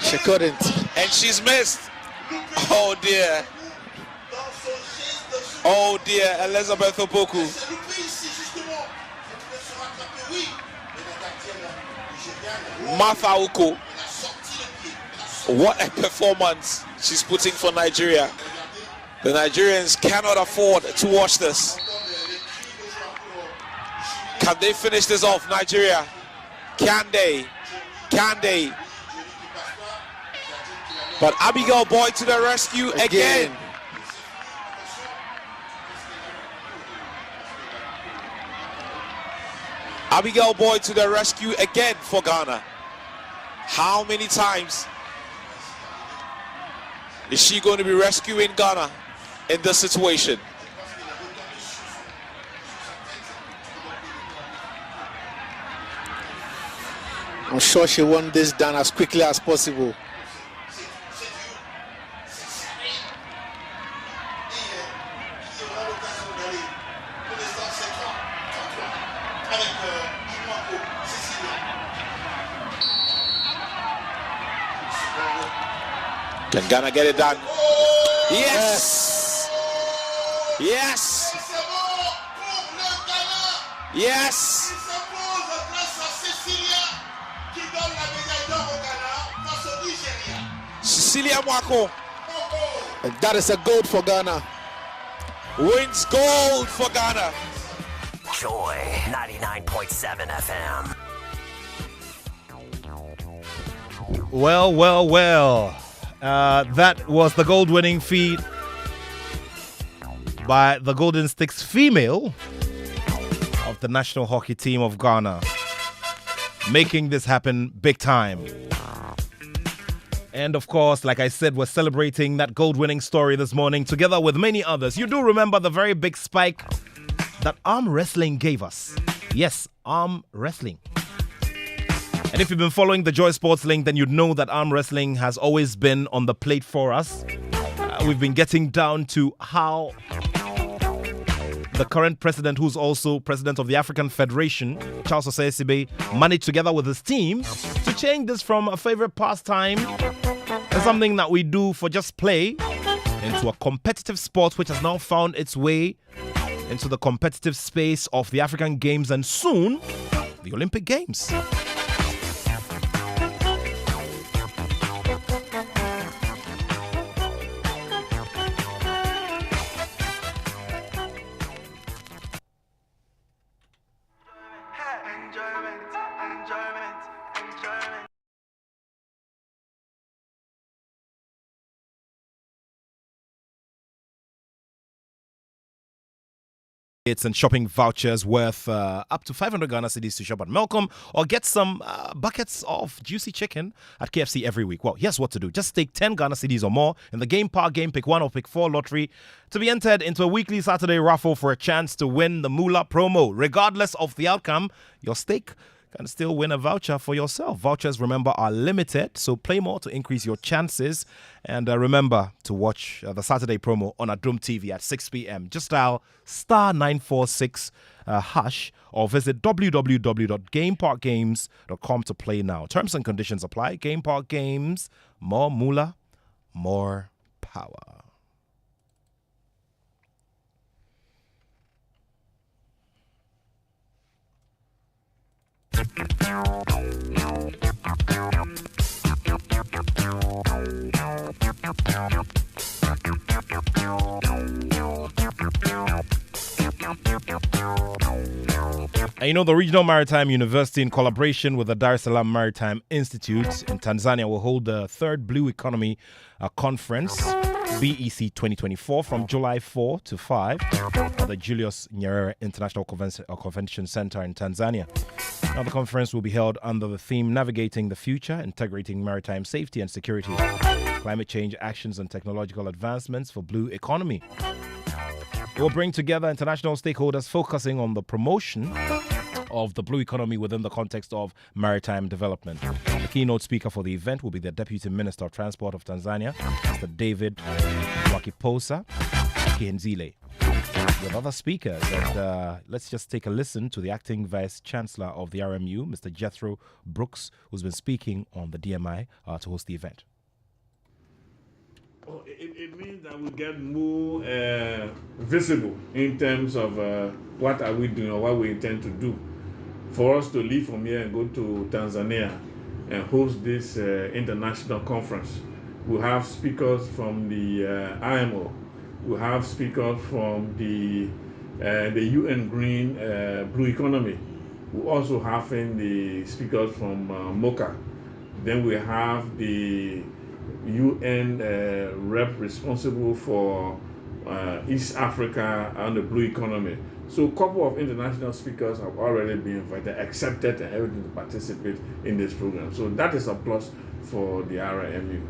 She couldn't. And she's missed. Oh dear. Oh dear, Elizabeth Opoku. Martha Uko. What a performance she's putting for Nigeria. The Nigerians cannot afford to watch this. Can they finish this off, Nigeria? Can they? Can they? But Abigail Boyd to the rescue again. Abigail Boyd to the rescue again for Ghana. How many times is she going to be rescuing Ghana in this situation? I'm sure she wants this done as quickly as possible. Can Ghana get it done? Yes! Yes! Yes! Cecilia Mwako. That is a gold for Ghana. Wins gold for Ghana. Joy 99.7 FM. Well. That was the gold-winning feat by the Golden Sticks female of the national hockey team of Ghana, making this happen big time. And of course, like I said, we're celebrating that gold-winning story this morning together with many others. You do remember the very big spike that arm wrestling gave us. Yes, arm wrestling. And if you've been following the Joy Sports link, then you'd know that arm wrestling has always been on the plate for us. We've been getting down to how the current president, who's also president of the African Federation, Charles Osei Sibe, managed together with his team to change this from a favorite pastime and something that we do for just play into a competitive sport which has now found its way into the competitive space of the African Games and soon the Olympic Games. And shopping vouchers worth up to 500 Ghana cedis to shop at Malcolm or get some buckets of juicy chicken at KFC every week. Well, here's what to do. Just take 10 Ghana cedis or more in the Game Park Game Pick 1 or Pick 4 lottery to be entered into a weekly Saturday raffle for a chance to win the Moolah promo. Regardless of the outcome, your stake can still win a voucher for yourself. Vouchers, remember, are limited, so play more to increase your chances. And remember to watch the Saturday promo on Adum TV at 6 p.m. Just dial *946# or visit www.gameparkgames.com to play now. Terms and conditions apply. Game Park Games, more moolah, more power. And you know, the Regional Maritime University, in collaboration with the Dar es Salaam Maritime Institute in Tanzania, will hold the third Blue Economy Conference, BEC 2024, from July 4 to 5 at the Julius Nyerere International Convention Center in Tanzania. Now, the conference will be held under the theme Navigating the Future, Integrating Maritime Safety and Security, Climate Change Actions and Technological Advancements for Blue Economy. It will bring together international stakeholders focusing on the promotion of the blue economy within the context of maritime development. The keynote speaker for the event will be the Deputy Minister of Transport of Tanzania, Mr. David Wakiposa Kihenzile. with other speakers. And let's just take a listen to the acting Vice Chancellor of the RMU, Mr. Jethro Brooks, who's been speaking on the DMI to host the event. Oh, it means that we get more visible in terms of what are we doing or what we intend to do. For us to leave from here and go to Tanzania and host this international conference, we have speakers from the IMO, we have speakers from the UN Green Blue Economy, we also have the speakers from MOCA. Then we have the UN rep responsible for East Africa and the blue economy. So a couple of international speakers have already been invited, accepted, and everything to participate in this program. So that is a plus for the RMU.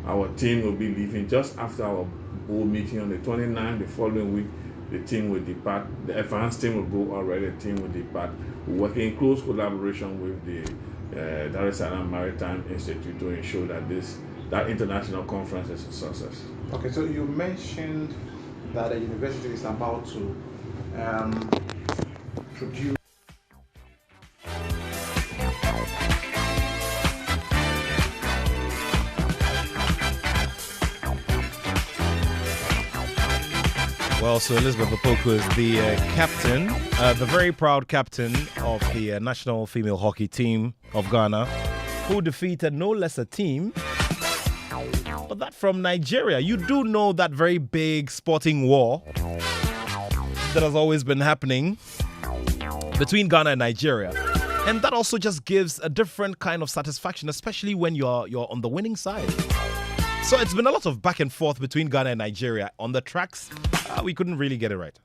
Our team will be leaving just after our board meeting on the 29th. The following week, the team will depart. The advanced team will go already. The team will depart. We're working in close collaboration with the Dar es Salaam Maritime Institute to ensure that that international conference is a success. Okay, so you mentioned that the university is about to produce. Well, so Elizabeth Opoku is the captain, the very proud captain of the national female hockey team of Ghana, who defeated no less a team, but that from Nigeria. You do know that very big sporting war that has always been happening between Ghana and Nigeria. And that also just gives a different kind of satisfaction, especially when you're on the winning side. So it's been a lot of back and forth between Ghana and Nigeria. On the tracks, we couldn't really get it right.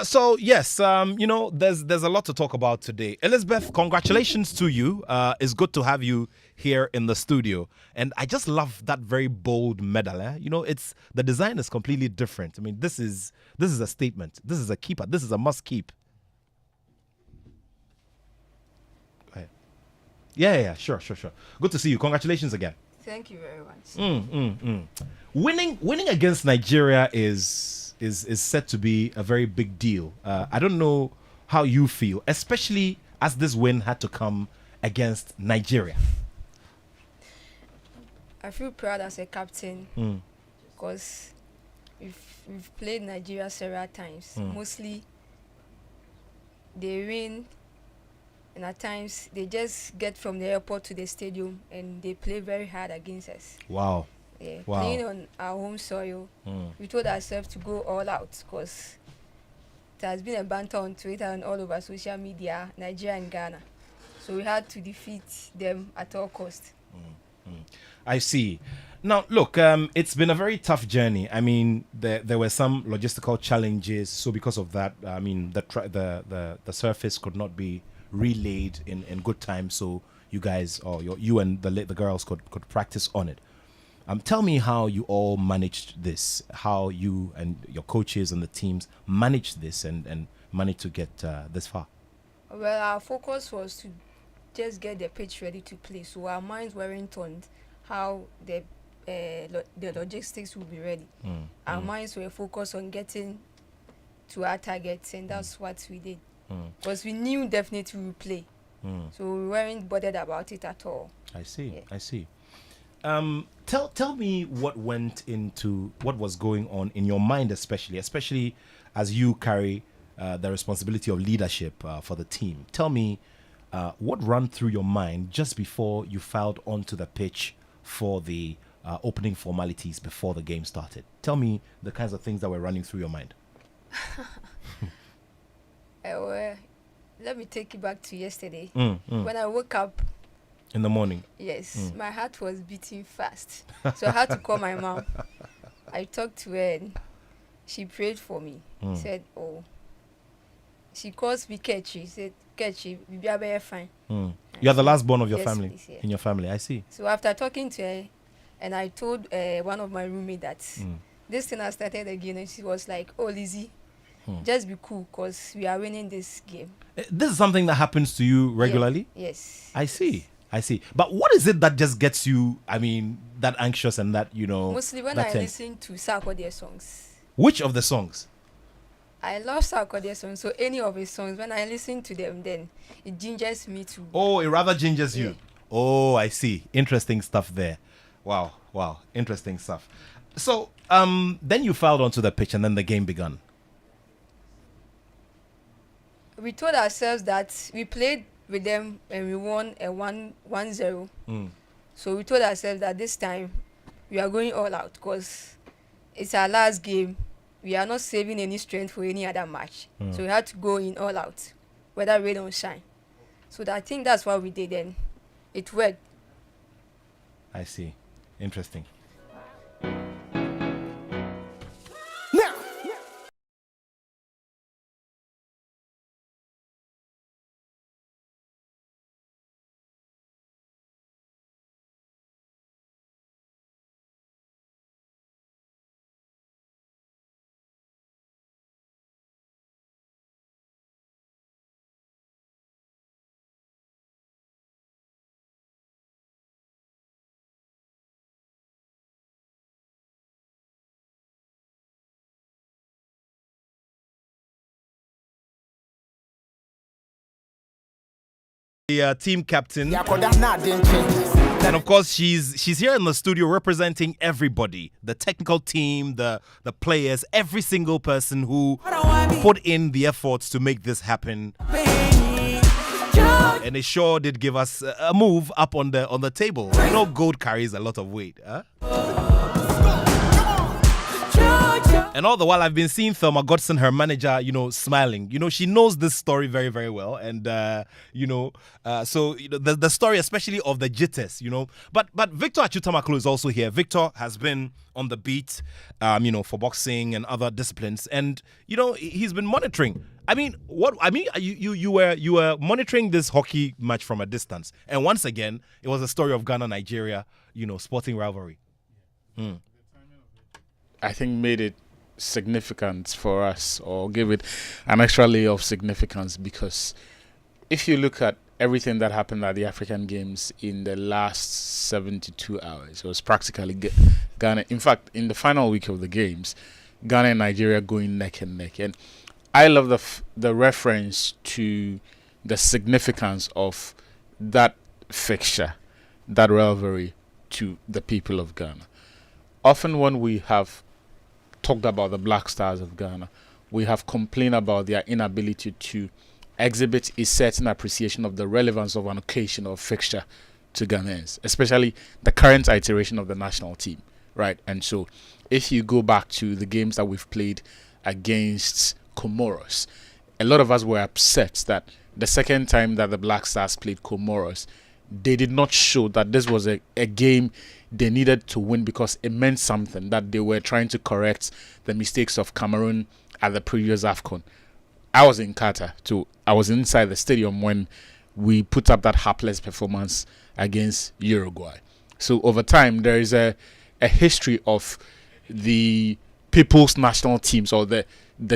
So yes, there's a lot to talk about today. Elizabeth, congratulations to you. It's good to have you here in the studio, and I just love that very bold medal. It's the design is completely different. I mean, this is a statement. This is a keeper. This is a must keep. Go ahead. Yeah, sure. Good to see you. Congratulations again. Thank you very much. Winning against Nigeria is said to be a very big deal. I don't know how you feel, especially as this win had to come against Nigeria. I feel proud as a captain because we've played Nigeria several times. Mostly they win, and at times they just get from the airport to the stadium and they play very hard against us. Wow. Yeah, Wow. Playing on our home soil, we told ourselves to go all out because it has been a banter on Twitter and all over social media, Nigeria and Ghana. So we had to defeat them at all costs. I see. Now, look, it's been a very tough journey. I mean, there were some logistical challenges. So because of that, I mean, the surface could not be relayed in good time. So you guys, or you and the girls could practice on it. Tell me how you all managed this, how you and your coaches and the teams managed this and managed to get this far. Well, our focus was to just get the pitch ready to play. So our minds weren't on how the logistics will be ready. Our minds were focused on getting to our targets, and that's what we did. Because we knew definitely we would play. So we weren't bothered about it at all. I see. Yeah. I see. Tell me what went into what was going on in your mind, especially as you carry the responsibility of leadership for the team. Tell me what ran through your mind just before you filed onto the pitch for the opening formalities before the game started. Tell me the kinds of things that were running through your mind. Well, let me take you back to yesterday. When I woke up in the morning, yes, my heart was beating fast. So I had to call my mom. I talked to her and she prayed for me. Said, she calls me Kechi. Said, Kechi, we be fine. You're the last born of your yes, family, please, yeah. in your family. I see. So after talking to her, and I told one of my roommates that this thing has started again, and she was like, oh, Lizzie, just be cool because we are winning this game. This is something that happens to you regularly? Yes. I see. I see. But what is it that just gets you, I mean, that anxious and that, Mostly when that I tense? listen to Sarkodie songs. Which of the songs? I love Sarkodie songs, so any of his songs, when I listen to them, then it gingers me to. Oh, it rather gingers you. Yeah. Oh, I see. Interesting stuff there. Wow. Interesting stuff. So, then you filed onto the pitch and then the game began. We told ourselves that we played with them and we won a 1-0. So we told ourselves that this time we are going all out because it's our last game. We are not saving any strength for any other match. So we had to go in all out, whether rain or shine. So I think that's what we did, and it worked. I see. Interesting. The team captain, and of course she's here in the studio representing everybody, the technical team, the players, every single person who put in the efforts to make this happen, and it sure did give us a move up on the table. Gold carries a lot of weight, huh? And all the while, I've been seeing Thelma Godson, her manager, smiling. She knows this story very, very well. And, so the story, especially of the jitters, But Victor Achutamaklo is also here. Victor has been on the beat, for boxing and other disciplines. And, he's been monitoring. You were monitoring this hockey match from a distance. And once again, it was a story of Ghana-Nigeria, sporting rivalry. I think made it significant for us, or give it an extra layer of significance, because if you look at everything that happened at the African Games in the last 72 hours, it was practically Ghana. In fact, in the final week of the Games, Ghana and Nigeria going neck and neck. And I love the reference to the significance of that fixture, that rivalry, to the people of Ghana. Often when we have talked about the Black Stars of Ghana, we have complained about their inability to exhibit a certain appreciation of the relevance of an occasion or fixture to Ghanaians, especially the current iteration of the national team, right? And so if you go back to the games that we've played against Comoros, a lot of us were upset that the second time that the Black Stars played Comoros, they did not show that this was a game they needed to win, because it meant something, that they were trying to correct the mistakes of Cameroon at the previous AFCON. I was in Qatar too. I was inside the stadium when we put up that hapless performance against Uruguay. So over time, there is a history of the people's national teams, or the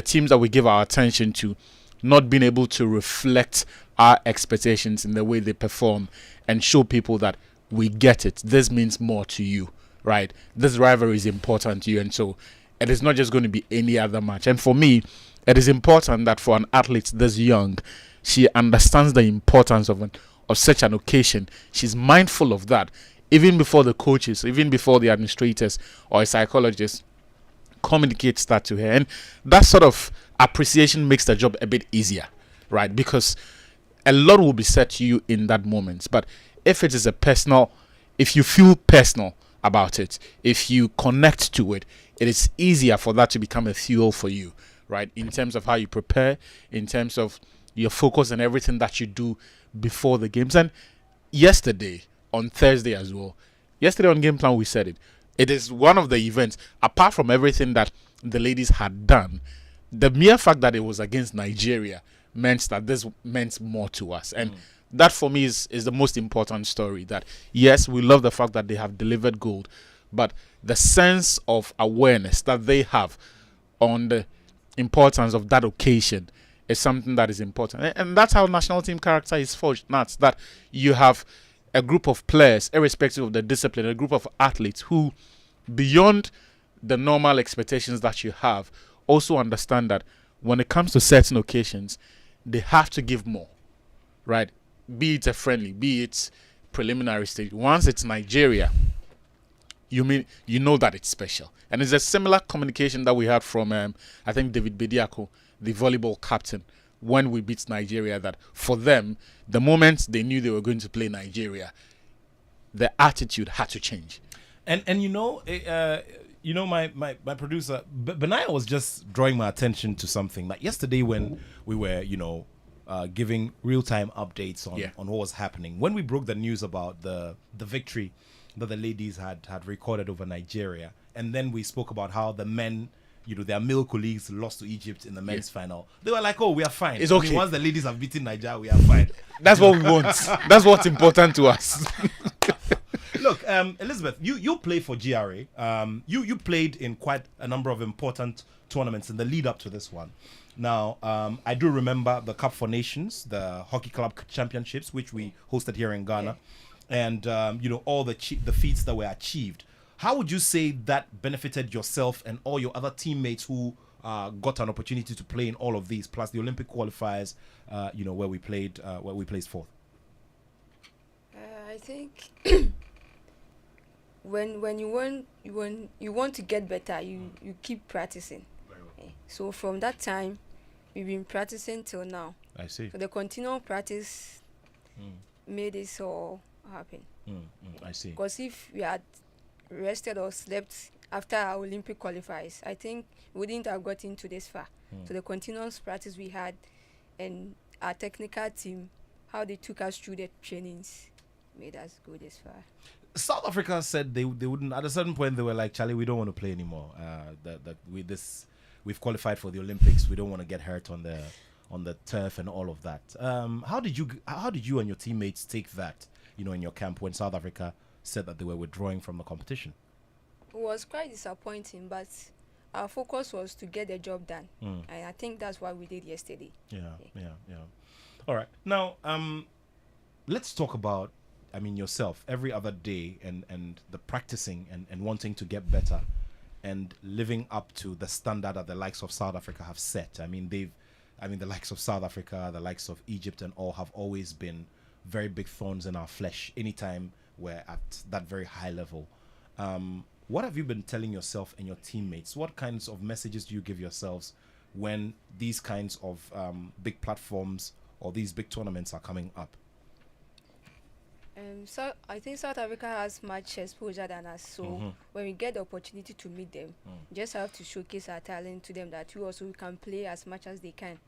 teams that we give our attention to, not being able to reflect our expectations in the way they perform and show people that we get it. This means more to you, right? This rivalry is important to you, and so it is not just going to be any other match. And for me, it is important that for an athlete this young, she understands the importance of such an occasion. She's mindful of that, even before the coaches, even before the administrators or a psychologist communicates that to her. And that sort of appreciation makes the job a bit easier, right? Because a lot will be said to you in that moment. But if it is if you feel personal about it, if you connect to it, it is easier for that to become a fuel for you, right? In terms of how you prepare, in terms of your focus and everything that you do before the games. And yesterday, on Thursday as well, yesterday on Game Plan, we said it. It is one of the events, apart from everything that the ladies had done, the mere fact that it was against Nigeria meant that this meant more to us. And that for me is the most important story. That yes, we love the fact that they have delivered gold, but the sense of awareness that they have on the importance of that occasion is something that is important. And that's how national team character is forged. That's that you have a group of players, irrespective of the discipline, a group of athletes who, beyond the normal expectations that you have, also understand that when it comes to certain occasions, they have to give more, right? Be it a friendly, be it preliminary stage. Once it's Nigeria, you know that it's special. And it's a similar communication that we had from, I think, David Bediako, the volleyball captain, when we beat Nigeria, that for them, the moment they knew they were going to play Nigeria, the attitude had to change. And my producer Benaya was just drawing my attention to something. Like yesterday when we were giving real-time updates on what was happening, when we broke the news about the victory that the ladies had recorded over Nigeria, and then we spoke about how the men, their male colleagues lost to Egypt in the men's final. They were like, "Oh, we are fine. It's okay. Once the ladies have beaten Nigeria, we are fine." That's what we want. That's what's important to us. Look, Elizabeth, you play for GRA. You played in quite a number of important tournaments in the lead up to this one. Now, I do remember the Cup for Nations, the Hockey Club Championships, which we hosted here in Ghana, and all the feats that were achieved. How would you say that benefited yourself and all your other teammates who got an opportunity to play in all of these, plus the Olympic qualifiers, where we placed fourth? I think when you want to get better, you keep practicing. So from that time, we've been practicing till now. I see. So the continual practice made this all happen. I see. Because if we had rested or slept after our Olympic qualifiers, I think we wouldn't have gotten to this far. So the continuous practice we had and our technical team, how they took us through the trainings, made us go this far. South Africa said they wouldn't. At a certain point, they were like, "Charlie, we don't want to play anymore. We've qualified for the Olympics. We don't want to get hurt on the turf and all of that." How did you and your teammates take that? In your camp when South Africa said that they were withdrawing from the competition? It was quite disappointing, but our focus was to get the job done, and I think that's what we did yesterday. Yeah. All right, now let's talk about yourself every other day and the practicing and wanting to get better and living up to the standard that the likes of South Africa have set. The likes of South Africa, the likes of Egypt and all have always been very big thorns in our flesh anytime we're at that very high level. What have you been telling yourself and your teammates? What kinds of messages do you give yourselves when these kinds of big platforms or these big tournaments are coming up? So I think South Africa has much exposure than us. So when we get the opportunity to meet them, just have to showcase our talent to them, that we can play as much as they can.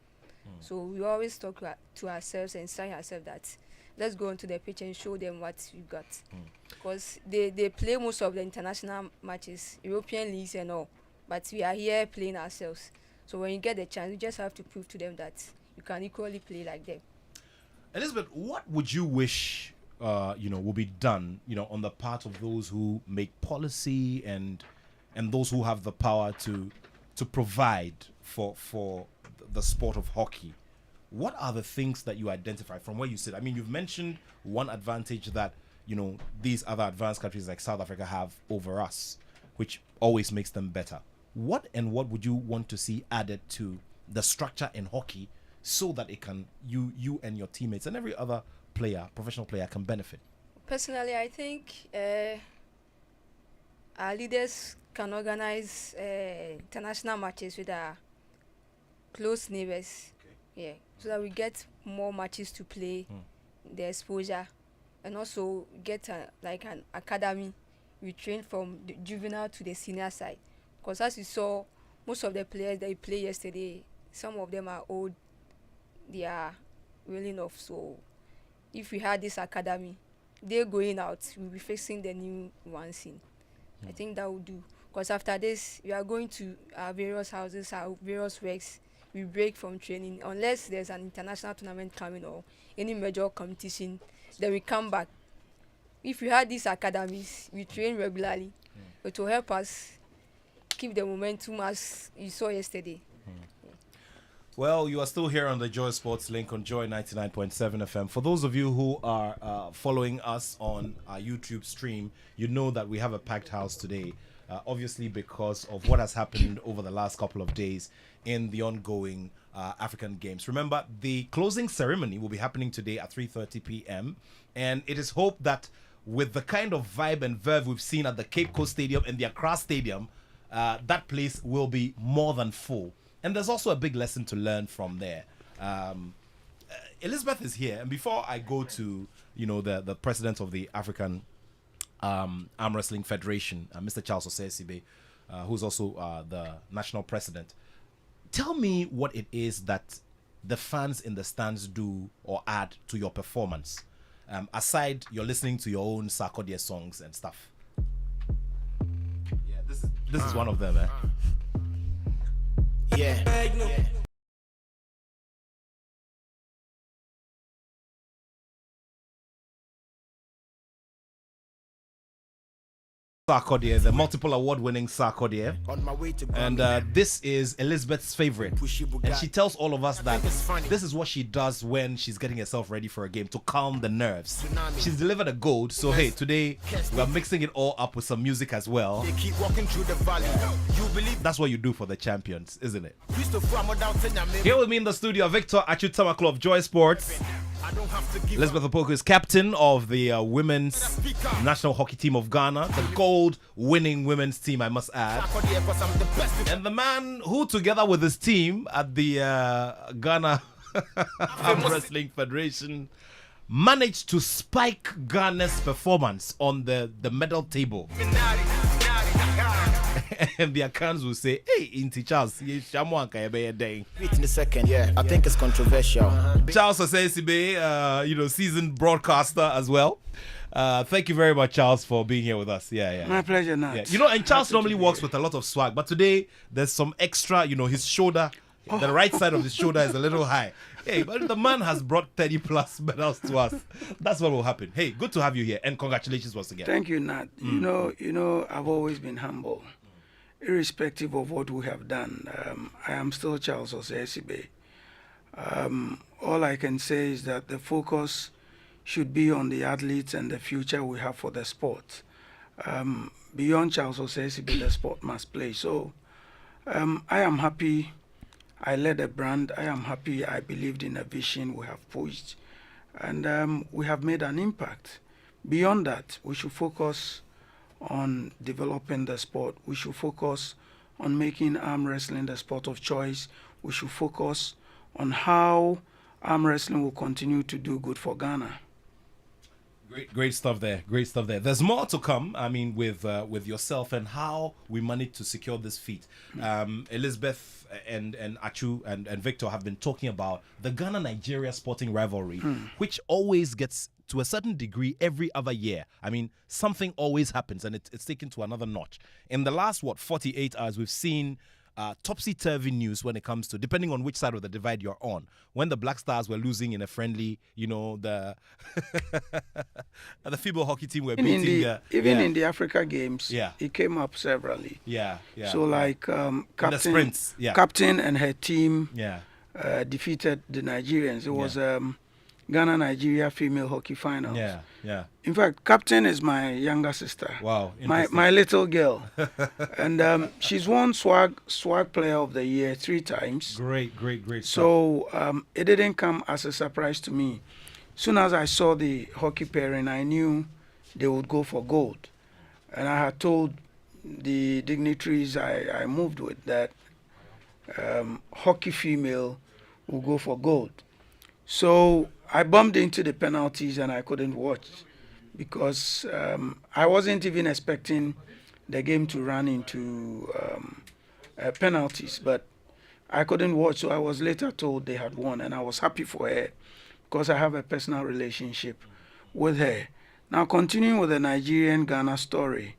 So we always talk to ourselves and say ourselves that let's go onto the pitch and show them what we got. Because they play most of the international matches, European leagues and all, but we are here playing ourselves. So when you get the chance, you just have to prove to them that you can equally play like them. Elizabeth, what would you wish will be done, on the part of those who make policy and those who have the power to provide for the sport of hockey? What are the things that you identify from where you sit? You've mentioned one advantage that these other advanced countries like South Africa have over us, which always makes them better. What would you want to see added to the structure in hockey so that it can you and your teammates and every other professional player can benefit? Personally, I think our leaders can organize international matches with our close neighbors. So that we get more matches to play, the exposure, and also get an academy. We train from the juvenile to the senior side. Because as you saw, most of the players that play yesterday, some of them are old. They are really enough. So if we had this academy, they're going out, we'll be facing the new ones in. I think that would do. Because after this, we are going to our various houses, our various works. We break from training unless there's an international tournament coming or any major competition. Then we come back. If we had these academies, we train regularly. It will help us keep the momentum as you saw yesterday. Well, you are still here on the Joy Sports link on Joy 99.7 FM. For those of you who are following us on our YouTube stream, you know that we have a packed house today, obviously because of what has happened over the last couple of days in the ongoing African Games. Remember, the closing ceremony will be happening today at 3:30 p.m. And it is hoped that with the kind of vibe and verve we've seen at the Cape Coast Stadium and the Accra Stadium, that place will be more than full. And there's also a big lesson to learn from there. Elizabeth is here, and before I go to the president of the African Arm Wrestling Federation, Mr. Charles Osei-Sibe, who's also the national president, tell me what it is that the fans in the stands do or add to your performance, aside you're listening to your own Sarkodie songs and stuff. Yeah, this is one of them, eh? Yeah. Sarkodie, the multiple award-winning Sarkodie, and this is Elizabeth's favorite, and she tells all of us that this is what she does when she's getting herself ready for a game to calm the nerves. She's delivered a gold, so hey, today we're mixing it all up with some music as well. That's what you do for the champions, isn't it? Here with me in the studio, Victor Achutamaklo of Joy Sports. Elizabeth Opoku is captain of the women's national hockey team of Ghana, the gold-winning women's team, I must add. And the man who, together with his team at the Ghana Arm Wrestling Federation, managed to spike Ghana's performance on the medal table. And the accounts will say, hey, Inti Charles, Wait in a second, yeah. I think it's controversial. Charles Osei-Sibe, seasoned broadcaster as well. Thank you very much, Charles, for being here with us. Yeah. My pleasure, Nat. Yeah. And Charles normally works with a lot of swag, but today there's some extra, his shoulder, the right side of his shoulder is a little high. Hey, but the man has brought 30 plus medals to us. That's what will happen. Hey, good to have you here, and congratulations once again. Thank you, Nat. I've always been humble. Irrespective of what we have done, I am still Charles Osei-Sibe. All I can say is that the focus should be on the athletes and the future we have for the sport. Beyond Charles Osei-Sibe, the sport must play. So I am happy I led a brand. I am happy I believed in a vision we have pushed. And we have made an impact. Beyond that, we should focus on developing the sport. We should focus on making arm wrestling the sport of choice. We should focus on how arm wrestling will continue to do good for Ghana. Great stuff there. There's more to come. I mean, with yourself and how we managed to secure this feat. Elizabeth and Achu and Victor have been talking about the Ghana-Nigeria sporting rivalry, which always gets to a certain degree every other year. I mean, something always happens and it's taken to another notch. In the last 48 hours, we've seen topsy-turvy news when it comes to, depending on which side of the divide you're on. When the Black Stars were losing in a friendly, the the female hockey team were beating in the Africa Games, it came up severally. So like captain and her team defeated the Nigerians. It was Ghana-Nigeria female hockey finals. In fact, captain is my younger sister. Wow. My little girl. And she's won swag player of the year 3 times. Great So it didn't come as a surprise to me. Soon as I saw the hockey pairing, I knew they would go for gold. And I had told the dignitaries I moved with that hockey female will go for gold. So I bumped into the penalties and I couldn't watch because I wasn't even expecting the game to run into penalties, but I couldn't watch, so I was later told they had won, and I was happy for her because I have a personal relationship with her. Now, continuing with the Nigerian-Ghana story,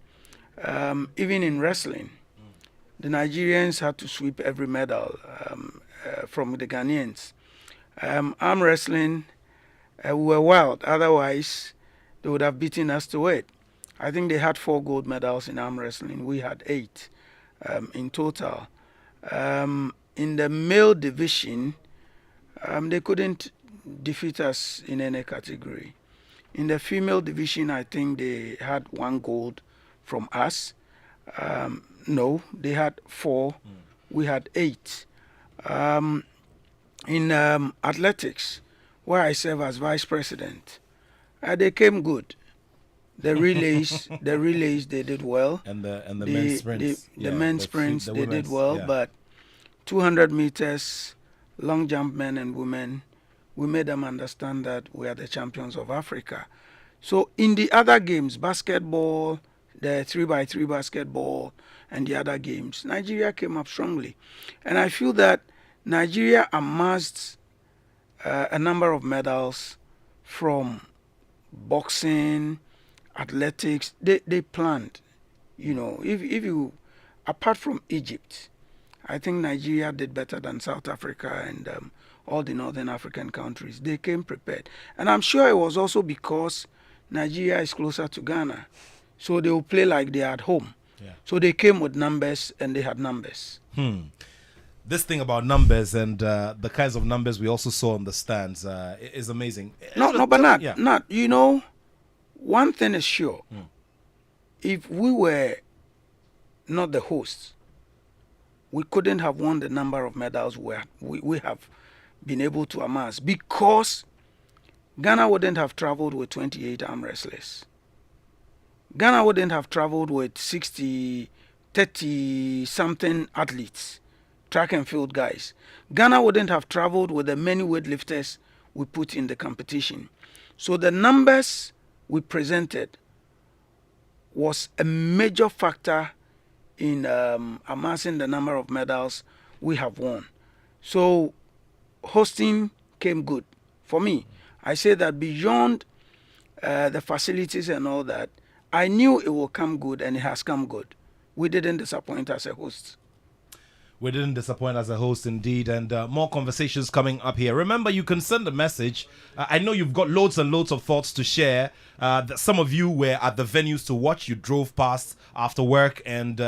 even in wrestling, the Nigerians had to sweep every medal from the Ghanaians. Arm wrestling, we were wild. Otherwise, they would have beaten us to it. I think they had 4 gold medals in arm wrestling. We had 8 in total. In in the male division, they couldn't defeat us in any category. In the female division, I think they had 1 gold from us. No, they had 4. We had 8. In athletics, where I serve as vice president, they came good. The relays, they did well. And the men's sprints. The men's sprints, they did well. Yeah. But 200 meters, long jump men and women, we made them understand that we are the champions of Africa. So in the other games, basketball, the 3x3 basketball, and the other games, Nigeria came up strongly. And I feel that Nigeria amassed a number of medals from boxing, athletics. They planned, if you, apart from Egypt, I think Nigeria did better than South Africa and all the northern African countries. They came prepared. And I'm sure it was also because Nigeria is closer to Ghana. So they will play like they are at home. Yeah. So they came with numbers and they had numbers. This thing about numbers and the kinds of numbers we also saw on the stands is amazing. No, but not. One thing is sure. If we were not the hosts, we couldn't have won the number of medals we have been able to amass, because Ghana wouldn't have traveled with 28 arm wrestlers. Ghana wouldn't have traveled with 30-something athletes, track and field guys. Ghana wouldn't have traveled with the many weightlifters we put in the competition. So the numbers we presented was a major factor in amassing the number of medals we have won. So hosting came good. For me, I say that beyond the facilities and all that, I knew it will come good, and it has come good. We didn't disappoint as a host. We didn't disappoint as a host, indeed, and more conversations coming up here. Remember, you can send a message. I know you've got loads and loads of thoughts to share. Some of you were at the venues to watch. You drove past after work, and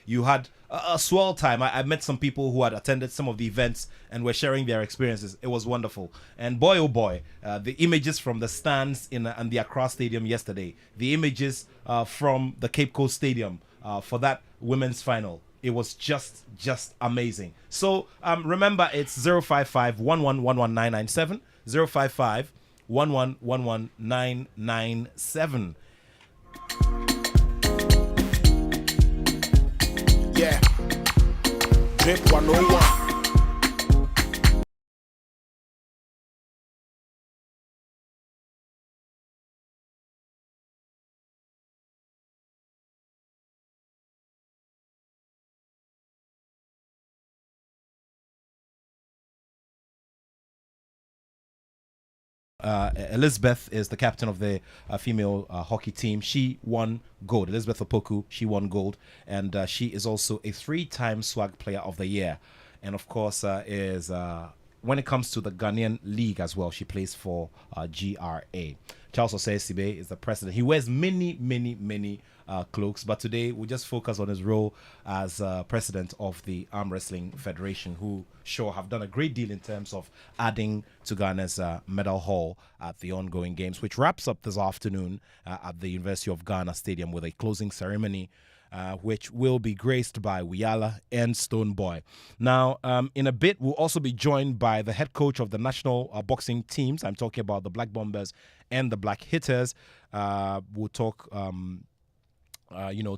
you had a swell time. I met some people who had attended some of the events and were sharing their experiences. It was wonderful. And boy, oh boy, the images from the stands in the Accra Stadium yesterday, the images from the Cape Coast Stadium for that women's final. It was just amazing. So remember, it's 055-1111-997, 055-1111-997. Yeah. Drip 101. Elizabeth is the captain of the female hockey team. She won gold. Elizabeth Opoku, she won gold. And she is also a 3-time SWAG Player of the Year. And of course, is when it comes to the Ghanaian League as well, she plays for GRA. Charles Osei-Sibe is the president. He wears many cloaks, but today we just focus on his role as president of the Arm Wrestling Federation, who sure have done a great deal in terms of adding to Ghana's medal haul at the ongoing games, which wraps up this afternoon at the University of Ghana Stadium with a closing ceremony which will be graced by Wiala and Stoneboy. Now, in a bit, we'll also be joined by the head coach of the national boxing teams. I'm talking about the Black Bombers and the Black Hitters. We'll talk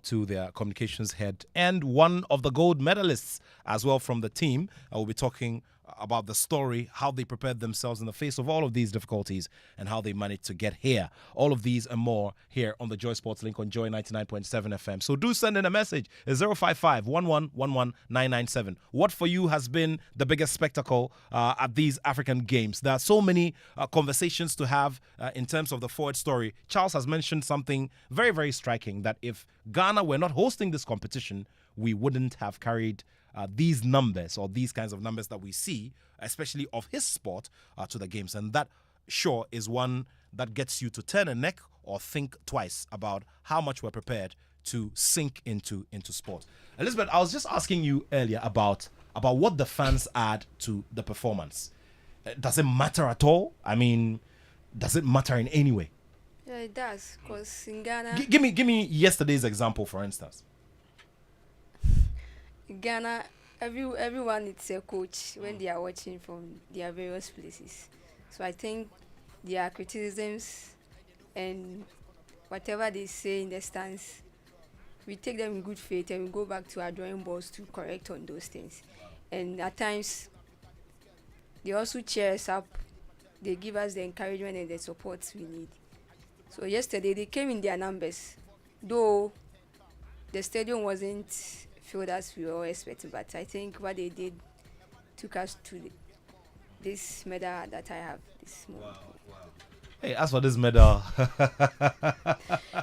to their communications head and one of the gold medalists as well from the team. We'll be talking about the story, how they prepared themselves in the face of all of these difficulties and how they managed to get here. All of these and more here on the Joy Sports link on Joy 99.7 FM. So do send in a message. It's 055-1111-997. What for you has been the biggest spectacle at these African Games? There are so many conversations to have in terms of the forward story. Charles has mentioned something very, very striking, that if Ghana were not hosting this competition, we wouldn't have carried these numbers, or these kinds of numbers that we see, especially of his sport, to the games. And that, sure, is one that gets you to turn a neck or think twice about how much we're prepared to sink into sport. Elizabeth, I was just asking you earlier about about what the fans add to the performance. Does it matter at all? I mean, does it matter in any way? Yeah, it does. Because in Ghana, Give me yesterday's example, for instance. in Ghana, everyone needs a coach when they are watching from their various places. So I think their criticisms and whatever they say in the stands, we take them in good faith and we go back to our drawing boards to correct on those things. And at times, they also cheer us up. They give us the encouragement and the support we need. So yesterday, they came in their numbers. Though the stadium wasn't filled as we were expecting, but I think what they did took us to this medal that I have this moment. Hey, as for this medal,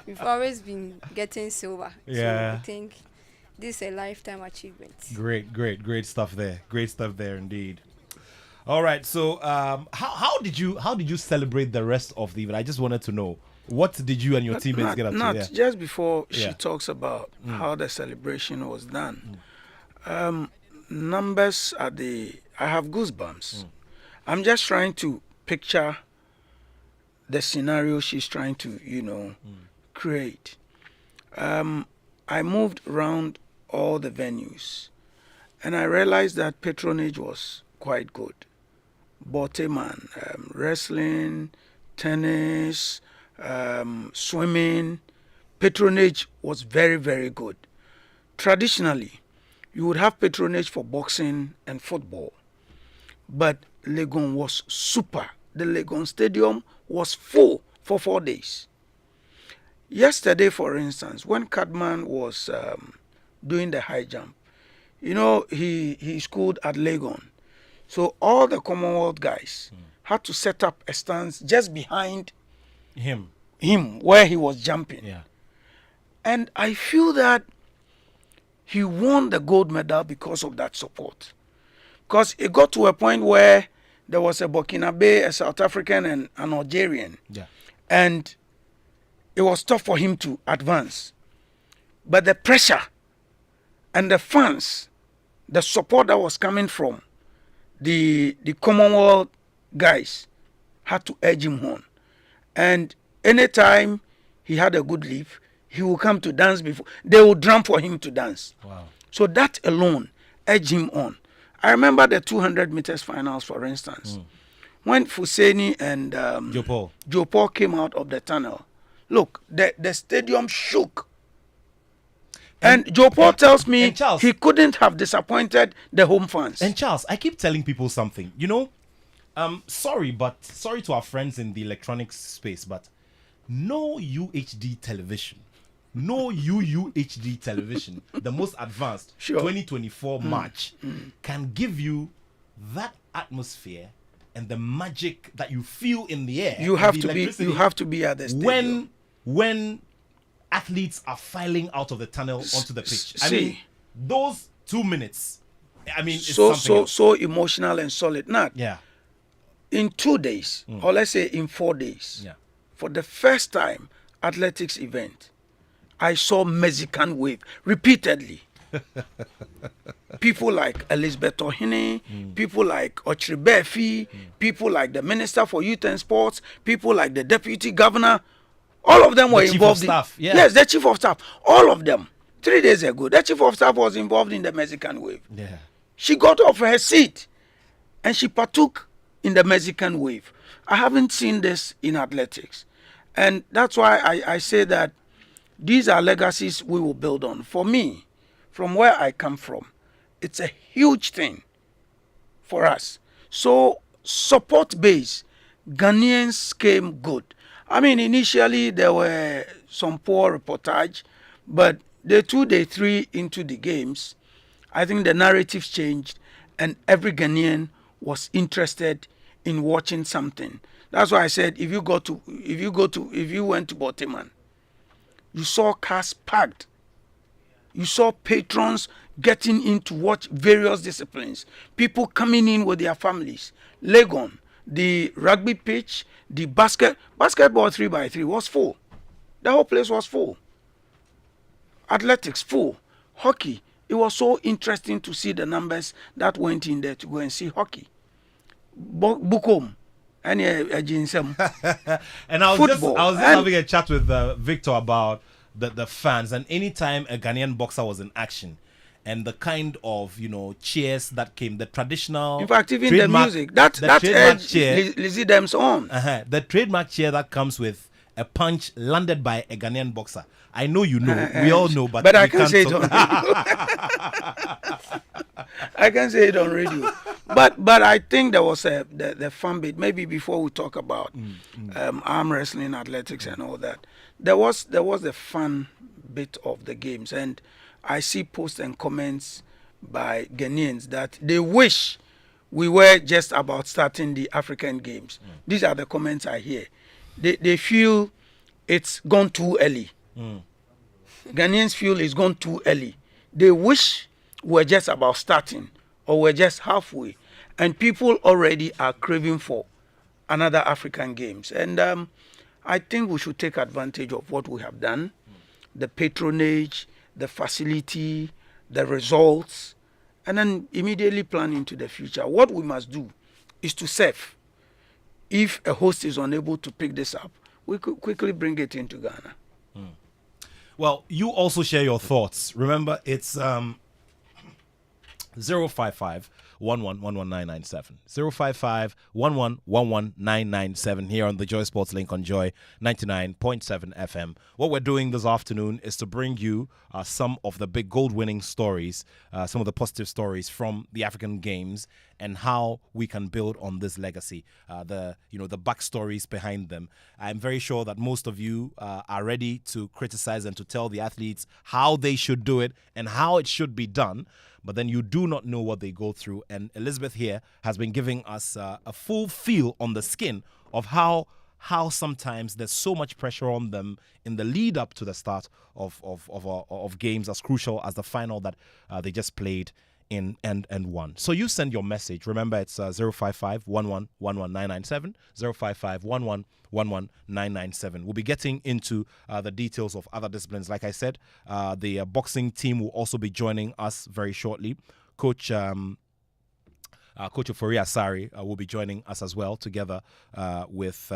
we've always been getting silver. Yeah. So I think this is a lifetime achievement. Great stuff there. Great stuff there indeed. All right, so how did you celebrate the rest of the event? I just wanted to know, what did you and your teammates get up to? Yeah. Just before she talks about how the celebration was done, numbers I have goosebumps. I'm just trying to picture the scenario she's trying to, create. I moved around all the venues, and I realized that patronage was quite good. Boteman, wrestling, tennis, swimming, patronage was very, very good. Traditionally, you would have patronage for boxing and football, but Legon was super. The Legon Stadium was full for 4 days. Yesterday, for instance, when Cadman was doing the high jump, he schooled at Legon. So all the Commonwealth guys had to set up a stance just behind him where he was jumping. Yeah. And I feel that he won the gold medal because of that support. Because it got to a point where there was a Burkinabe, a South African, and an Algerian. Yeah. And it was tough for him to advance. But the pressure and the fans, the support that was coming from the Commonwealth guys had to urge him on. And anytime he had a good leap, he would come to dance before. They would drum for him to dance. Wow. So that alone urged him on. I remember the 200 meters finals, for instance, when Fuseni and Joe Paul came out of the tunnel. Look, the stadium shook. And Joe Paul tells me Charles, he couldn't have disappointed the home fans. And Charles, I keep telling people something. Sorry to our friends in the electronics space, but no UHD television, no UUHD television, the most advanced 2024 match can give you that atmosphere and the magic that you feel in the air. You have to be at the stadium. When athletes are filing out of the tunnel onto the pitch. I mean, those 2 minutes, it's so emotional and solid. Yeah. In 2 days, or let's say in 4 days, for the first time athletics event, I saw Mexican wave repeatedly. People like Elizabeth Ohene, people like Ochribefi, people like the Minister for Youth and Sports, people like the Deputy Governor, all of them were involved. Yes, the Chief of Staff, all of them. 3 days ago, the Chief of Staff was involved in the Mexican wave. Yeah. She got off her seat and she partook in the Mexican wave. I haven't seen this in athletics. And that's why I say that these are legacies we will build on. For me, from where I come from, it's a huge thing for us. So support base, Ghanaians came good. I mean, initially there were some poor reportage, but day 2, day 3 into the games, I think the narratives changed and every Ghanaian was interested in watching something. That's why I said if you went to Boteman, you saw cars packed. You saw patrons getting in to watch various disciplines. People coming in with their families. Legon, the rugby pitch, the basketball 3x3 was full. The whole place was full. Athletics full. Hockey, it was so interesting to see the numbers that went in there to go and see hockey. Bukom. And and I was football. just having a chat with Victor about the fans, and anytime a Ghanaian boxer was in action, and the kind of cheers that came, the traditional. In fact, even the music that cheer, Lizzie Dem's on. The trademark cheer that comes with a punch landed by a Ghanaian boxer. I know you know, we all know, but I can't say it on radio. I can say it on radio. But I think there was the fun bit. Maybe before we talk about arm wrestling, athletics, and all that, there was the fun bit of the games, and I see posts and comments by Ghanaians that they wish we were just about starting the African Games. These are the comments I hear. They feel it's gone too early. Ghanaians feel it's gone too early. They wish we're just about starting or we're just halfway. And people already are craving for another African Games. And I think we should take advantage of what we have done, the patronage, the facility, the results, and then immediately plan into the future. What we must do is to serve. If a host is unable to pick this up, we could quickly bring it into Ghana. Well, you also share your thoughts. Remember, it's 055 1111997. 055 1111997 here on the Joy Sports Link on Joy 99.7 FM. What we're doing this afternoon is to bring you some of the big gold winning stories, some of the positive stories from the African Games and how we can build on this legacy, the backstories behind them. I'm very sure that most of you are ready to criticize and to tell the athletes how they should do it and how it should be done. But then you do not know what they go through. And Elizabeth here has been giving us a full feel on the skin of how sometimes there's so much pressure on them in the lead up to the start of games as crucial as the final that they just played in and won. So you send your message. Remember, it's 055 1111997, 055 1111997. We'll be getting into the details of other disciplines. Like I said, the boxing team will also be joining us very shortly. Coach Ofori Asari will be joining us as well, together with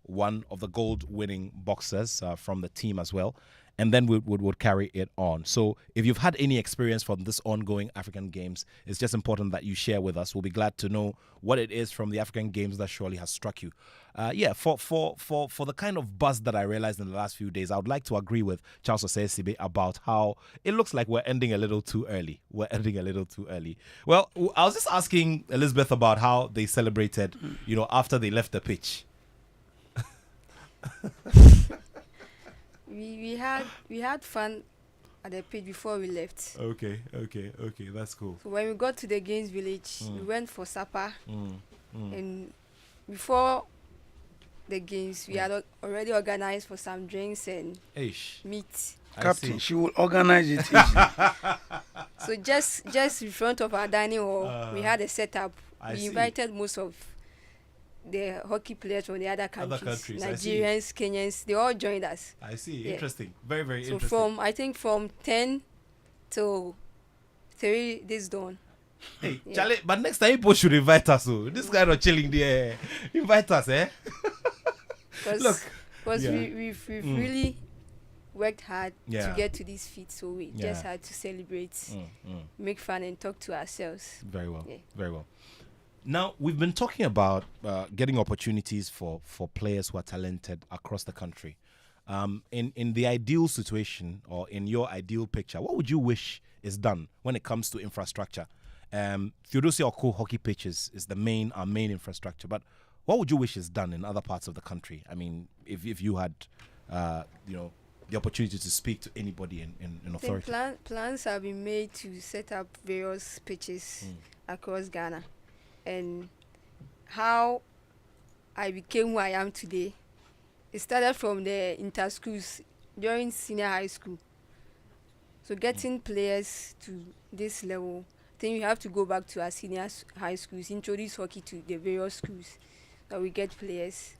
one of the gold-winning boxers from the team as well. And then we would carry it on. So if you've had any experience from this ongoing African Games, it's just important that you share with us. We'll be glad to know what it is from the African Games that surely has struck you. For the kind of buzz that I realized in the last few days, I would like to agree with Charles Osei-Sibe about how it looks like we're ending a little too early. Well, I was just asking Elizabeth about how they celebrated, after they left the pitch. We had fun at the pitch before we left. Okay, that's cool. So when we got to the games village, we went for supper, and before the games, we had already organized for some drinks and meat. Captain, she will organize it. So just in front of our dining hall, we had a setup. We invited most of the hockey players from the other countries. Nigerians, Kenyans, they all joined us. I see. Yeah. Interesting. Very, very so interesting. from 10 till 3 this dawn. Hey, Charlie, but next time people should invite us. This kind of chilling there. Invite us, eh? Because we've really worked hard to get to this feat, so we just had to celebrate, make fun and talk to ourselves. Very well. Very well. Now, we've been talking about getting opportunities for players who are talented across the country. In the ideal situation, or in your ideal picture, what would you wish is done when it comes to infrastructure? Theodosia Oko hockey pitch is our main infrastructure, but what would you wish is done in other parts of the country? I mean, if you had, the opportunity to speak to anybody in authority. Plans have been made to set up various pitches across Ghana. And how I became who I am today, it started from the inter-schools during senior high school. So getting players to this level, I think we have to go back to our senior high schools, introduce hockey to the various schools, that we get players.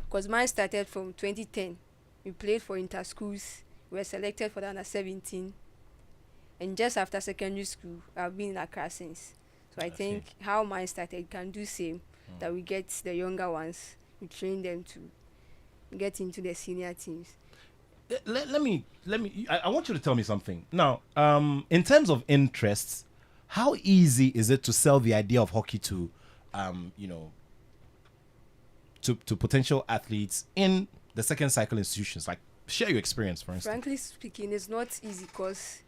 Because mine started from 2010. We played for inter-schools, we were selected for the under-17. And just after secondary school, I've been in Accra since. So I think how mine started can do same. That we get the younger ones, we train them to get into the senior teams. Let me. I want you to tell me something now. In terms of interests, how easy is it to sell the idea of hockey to, to potential athletes in the second cycle institutions? Like, share your experience, for instance. Frankly speaking, it's not easy because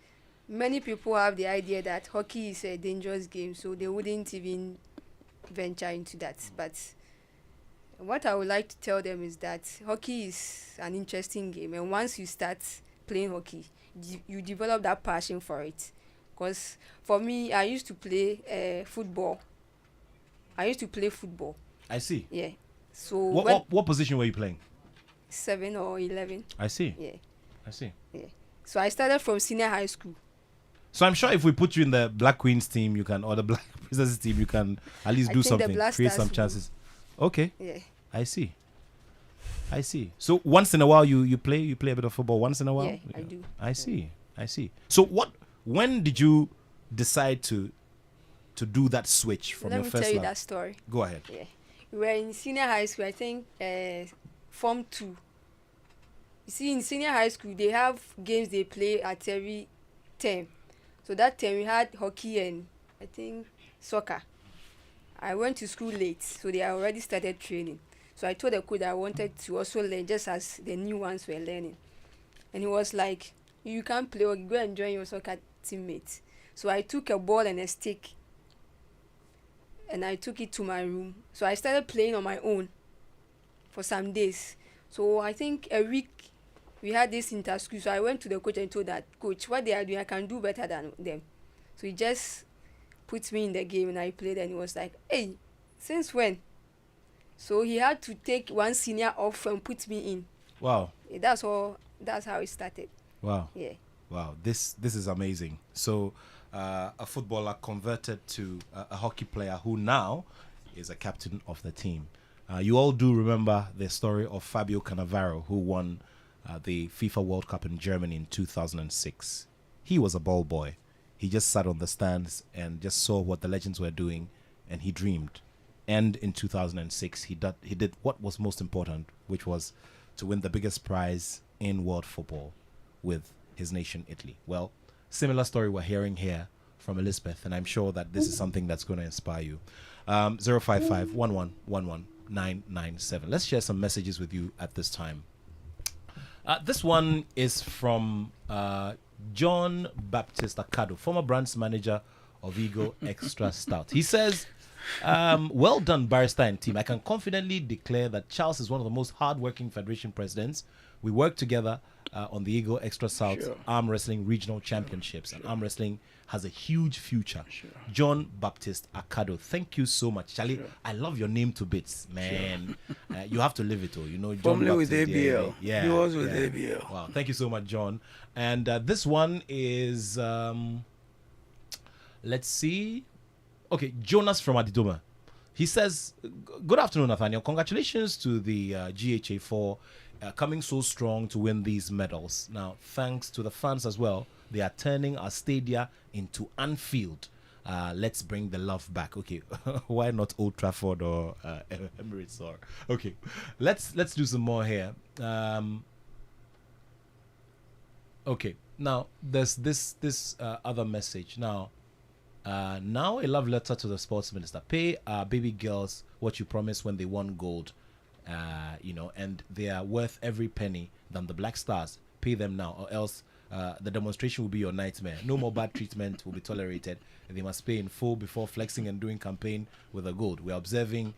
many people have the idea that hockey is a dangerous game, so they wouldn't even venture into that. But what I would like to tell them is that hockey is an interesting game, and once you start playing hockey, you develop that passion for it. Because for me, I used to play football. I see. Yeah. So what position were you playing? 7 or 11. I see. Yeah. I see. Yeah. So I started from senior high school. So I'm sure if we put you in the Black Queens team, you can, or the Black Princesses team, you can at least do something, create some chances. Okay. Yeah. I see. So once in a while you play a bit of football once in a while? Yeah, I do. I see. So when did you decide to do that switch from your first love? Let me tell you that story. Go ahead. Yeah. We were in senior high school, I think Form 2. You see, in senior high school, they have games they play at every term. So that term we had hockey and I think soccer. I went to school late, so they already started training. So I told the coach that I wanted to also learn just as the new ones were learning. And he was like, you can't play hockey, go and join your soccer teammates. So I took a ball and a stick and I took it to my room. So I started playing on my own for some days. So I think a week we had this inter-school. So I went to the coach and told that, coach, what they are doing, I can do better than them. So he just put me in the game and I played, and he was like, hey, since when? So he had to take one senior off and put me in. Wow. Yeah, that's how it started. Wow. Yeah. Wow. This is amazing. So a footballer converted to a hockey player who now is a captain of the team. You all do remember the story of Fabio Cannavaro, who won the FIFA World Cup in Germany in 2006. He was a ball boy. He just sat on the stands and just saw what the legends were doing, and he dreamed. And in 2006, he did what was most important, which was to win the biggest prize in world football with his nation, Italy. Well, similar story we're hearing here from Elizabeth, and I'm sure that this is something that's going to inspire you. 055 1111 997. Let's share some messages with you at this time. This one is from John Baptist Akado, former branch manager of Eagle Extra Stout. He says, well done, Barrister and team. I can confidently declare that Charles is one of the most hardworking Federation presidents. We work together on the Eagle Extra South Arm Wrestling Regional Championships, and arm wrestling has a huge future. John Baptist Akado, thank you so much. Charlie, I love your name to bits, man. You have to live it all, you know. John Formerly Baptist, with ABL. Yeah, He was with ABL. Wow, thank you so much, John. And this one is, let's see. Okay, Jonas from Adidoma. He says, good afternoon, Nathaniel. Congratulations to the GHA for coming so strong to win these medals. Now, thanks to the fans as well, they are turning our stadia into Anfield. Let's bring the love back. Okay, why not Old Trafford or Emirates? Or okay, let's do some more here. Okay, now there's this other message. Now a love letter to the sports minister. Pay our baby girls what you promised when they won gold. And they are worth every penny than the Black Stars. Pay them now, or else the demonstration will be your nightmare. No more bad treatment will be tolerated. They must pay in full before flexing and doing campaign with the gold. We're observing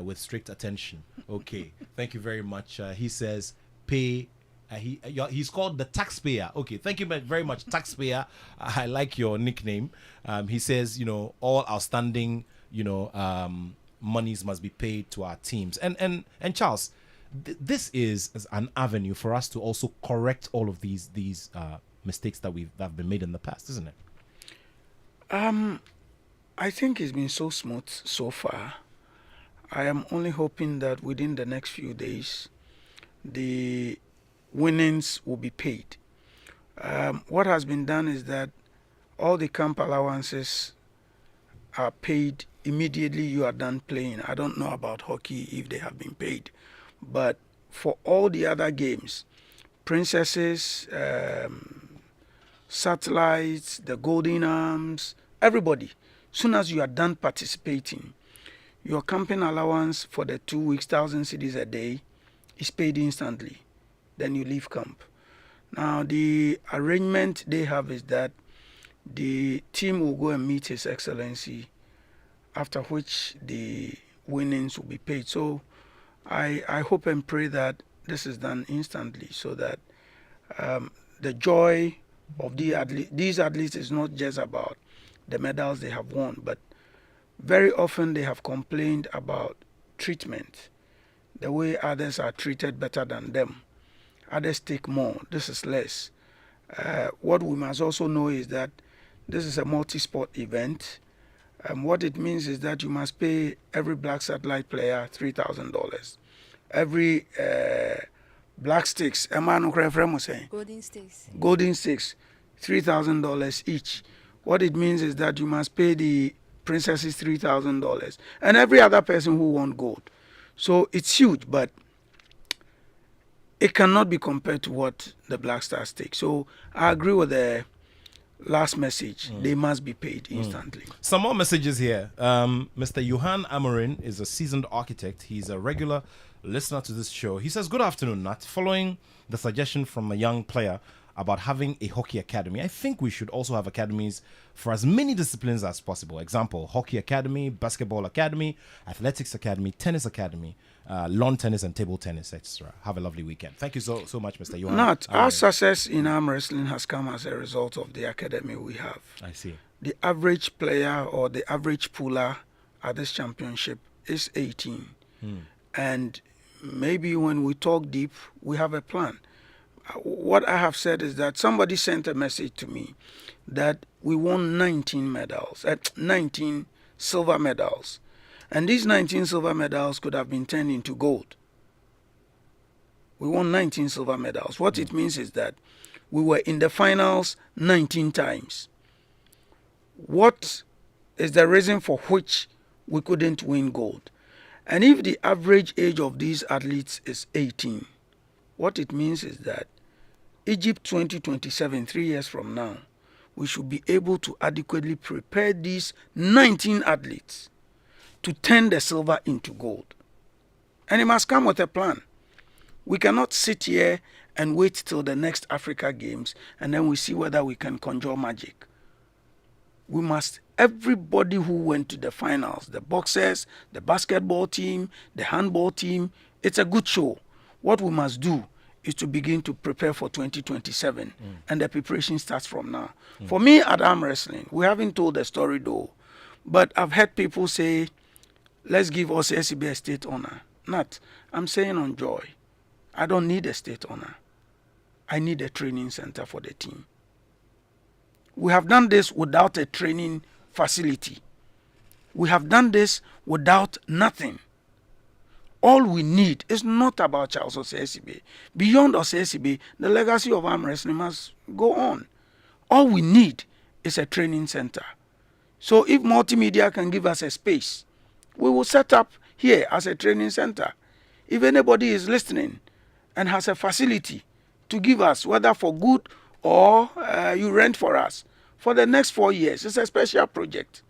with strict attention. Okay, thank you very much. He says pay. He's called the taxpayer. Okay, thank you very much, taxpayer. I like your nickname. He says, all outstanding, monies must be paid to our teams. And Charles, this is an avenue for us to also correct all of these mistakes that have been made in the past, isn't it? I think it's been so smooth so far. I am only hoping that within the next few days, the winnings will be paid. What has been done is that all the camp allowances are paid immediately you are done playing. I don't know about hockey if they have been paid, but for all the other games, Princesses, Satellites, the Golden Arms, everybody, soon as you are done participating, your camping allowance for the 2 weeks, 1,000 cedis a day, is paid instantly. Then you leave camp. Now, the arrangement they have is that the team will go and meet His Excellency, after which the winnings will be paid. So I hope and pray that this is done instantly, so that the joy of these athletes is not just about the medals they have won, but very often they have complained about treatment, the way others are treated better than them. Others take more, this is less. What we must also know is that this is a multi-sport event. What it means is that you must pay every Black Satellite player $3,000. Every Black Sticks, Golden Sticks, $3,000 each. What it means is that you must pay the Princesses $3,000 and every other person who won gold. So it's huge, but it cannot be compared to what the Black Stars take. So I agree with the last message. They must be paid instantly. Some more messages here. Mr. Johan Amorin is a seasoned architect. He's a regular listener to this show. He says, good afternoon, Nat. Following the suggestion from a young player about having a hockey academy, I think we should also have academies for as many disciplines as possible. Example, hockey academy, basketball academy, athletics academy, tennis academy, lawn tennis and table tennis, etc. Have a lovely weekend. Thank you so much, Mr. Johan. Nat, our success in arm wrestling has come as a result of the academy we have. I see. The average player or the average puller at this championship is 18. And maybe when we talk deep, we have a plan. What I have said is that somebody sent a message to me that we won 19 medals, 19 silver medals. And these 19 silver medals could have been turned into gold. We won 19 silver medals. What it means is that we were in the finals 19 times. What is the reason for which we couldn't win gold? And if the average age of these athletes is 18, what it means is that Egypt 2027, 3 years from now, we should be able to adequately prepare these 19 athletes to turn the silver into gold. And it must come with a plan. We cannot sit here and wait till the next Africa Games and then we see whether we can conjure magic. We must, everybody who went to the finals, the boxers, the basketball team, the handball team, it's a good show. What we must do is to begin to prepare for 2027. And the preparation starts from now. For me at arm wrestling, we haven't told the story though, but I've heard people say, let's give us SCB a state honor. Not, I'm saying on joy, I don't need a state honor. I need a training center for the team. We have done this without a training facility. We have done this without nothing. All we need is not about Charles Osei-Sibe. Beyond Osei-Sibe, the legacy of arm wrestling must go on. All we need is a training center. So if multimedia can give us a space, we will set up here as a training center. If anybody is listening and has a facility to give us, whether for good or you rent for us, for the next 4 years, it's a special project.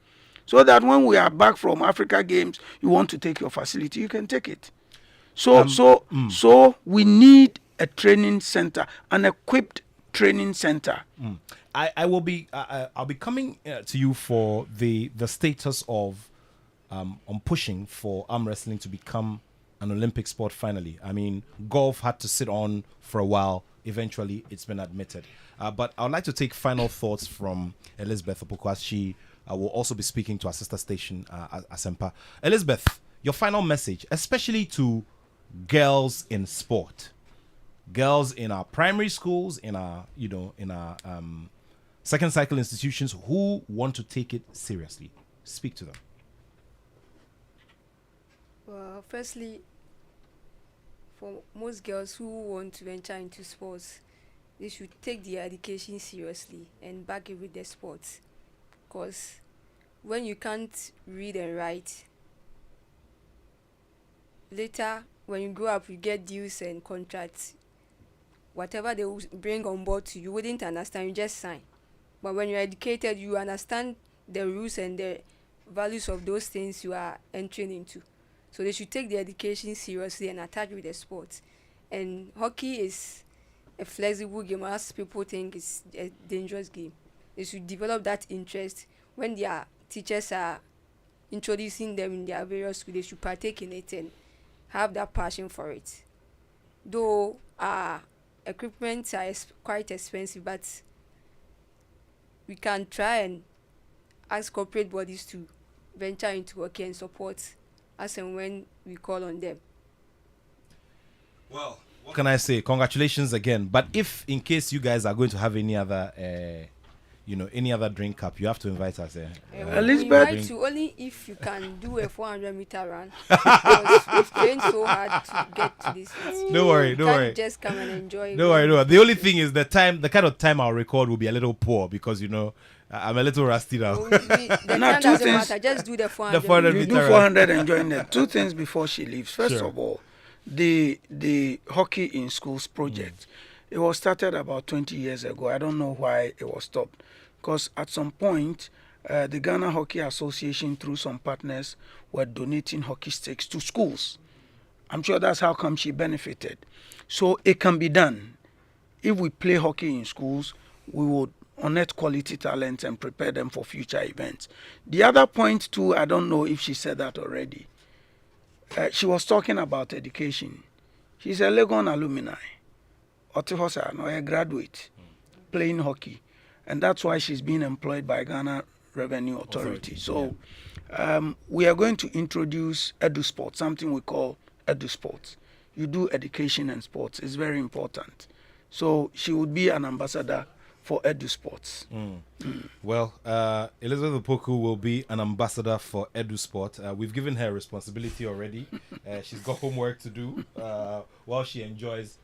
So that when we are back from Africa Games, you want to take your facility, you can take it. So we need a training center, an equipped training center. I'll be coming to you for the status of on pushing for arm wrestling to become an Olympic sport finally. I mean, golf had to sit on for a while. Eventually, it's been admitted. But I would like to take final thoughts from Elizabeth Opokwa. She will also be speaking to our sister station, Asempa. Elizabeth, your final message, especially to girls in sport, girls in our primary schools, in our second cycle institutions who want to take it seriously. Speak to them. Well, firstly, for most girls who want to venture into sports, they should take their education seriously and back it with the sports. Because when you can't read and write, later when you grow up, you get deals and contracts. Whatever they will bring on board to you, you wouldn't understand, you just sign. But when you're educated, you understand the rules and the values of those things you are entering into. So they should take the education seriously and attach with the sports. And hockey is a flexible game, as people think it's a dangerous game. They should develop that interest. When their teachers are introducing them in their various schools, they should partake in it and have that passion for it. Though equipment are quite expensive, but we can try and ask corporate bodies to venture into hockey and support as and when we call on them. Well, what can I say? Congratulations again. But if in case you guys are going to have any other any other drink cup, you have to invite us. Elizabeth, invite you only if you can do a 400-meter run. Because we've trained so hard to get to this. Don't worry. Just come and enjoy. Don't worry. The only thing is the kind of time I'll record will be a little poor because I'm a little rusty now. The time doesn't matter. Just do the 400. The 400 you meter do 400 and join them. Two things before she leaves. First Sure. of all, the hockey in schools project. It was started about 20 years ago. I don't know why it was stopped. Because at some point, the Ghana Hockey Association, through some partners, were donating hockey sticks to schools. I'm sure that's how come she benefited. So it can be done. If we play hockey in schools, we would unearth quality talents and prepare them for future events. The other point too, I don't know if she said that already. She was talking about education. She's a Legon alumni, Otihosa, no, a graduate, playing hockey. And that's why she's being employed by Ghana Revenue Authority. So we are going to introduce EduSport, something we call EduSport. You do education and sports. It's very important. So she would be an ambassador for EduSports. Well, Elizabeth Opoku will be an ambassador for EduSport. We've given her responsibility already. She's got homework to do while she enjoys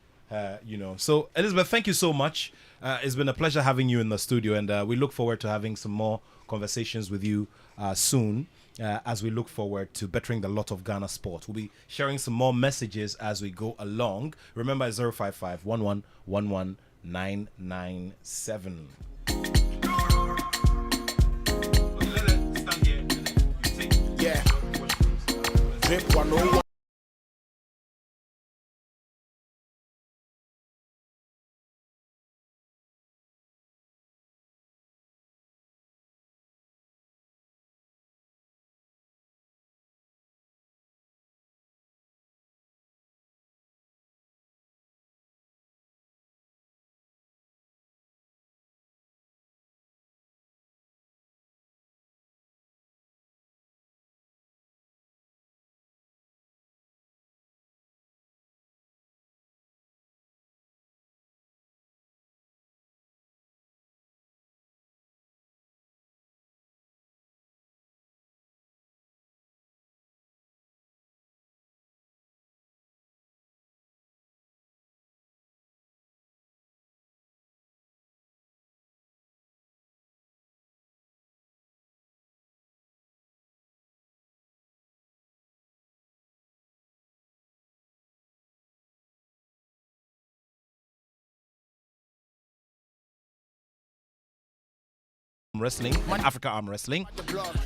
So, Elizabeth, thank you so much. It's been a pleasure having you in the studio, and we look forward to having some more conversations with you soon as we look forward to bettering the lot of Ghana sport. We'll be sharing some more messages as we go along. Remember, 055 11 997. Yeah. Drip 101. Wrestling, Africa Arm Wrestling.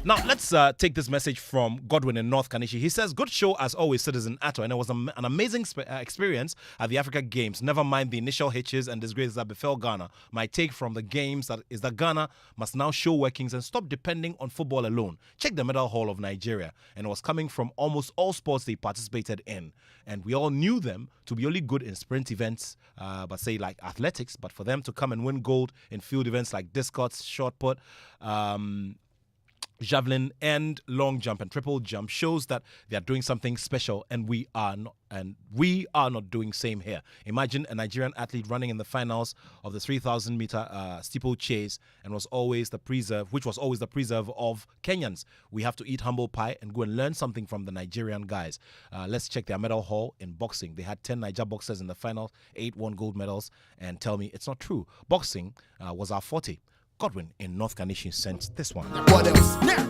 Now, let's take this message from Godwin in North Kanishi. He says, good show as always, Citizen Attoh, and it was an amazing experience at the Africa Games. Never mind the initial hitches and disgraces that befell Ghana. My take from the games is that Ghana must now show workings and stop depending on football alone. Check the medal haul of Nigeria, and it was coming from almost all sports they participated in. And we all knew them to be only good in sprint events, but say like athletics, but for them to come and win gold in field events like discus, shot put, javelin and long jump and triple jump shows that they are doing something special, and we are not doing same here. Imagine a Nigerian athlete running in the finals of the 3,000 meter steeplechase, and which was always the preserve of Kenyans. We have to eat humble pie and go and learn something from the Nigerian guys. Let's check their medal haul in boxing. They had 10 Niger boxers in the final, 8 won gold medals, and tell me it's not true. Boxing was our forte. Godwin in North Carnation sent this one. What else? Now.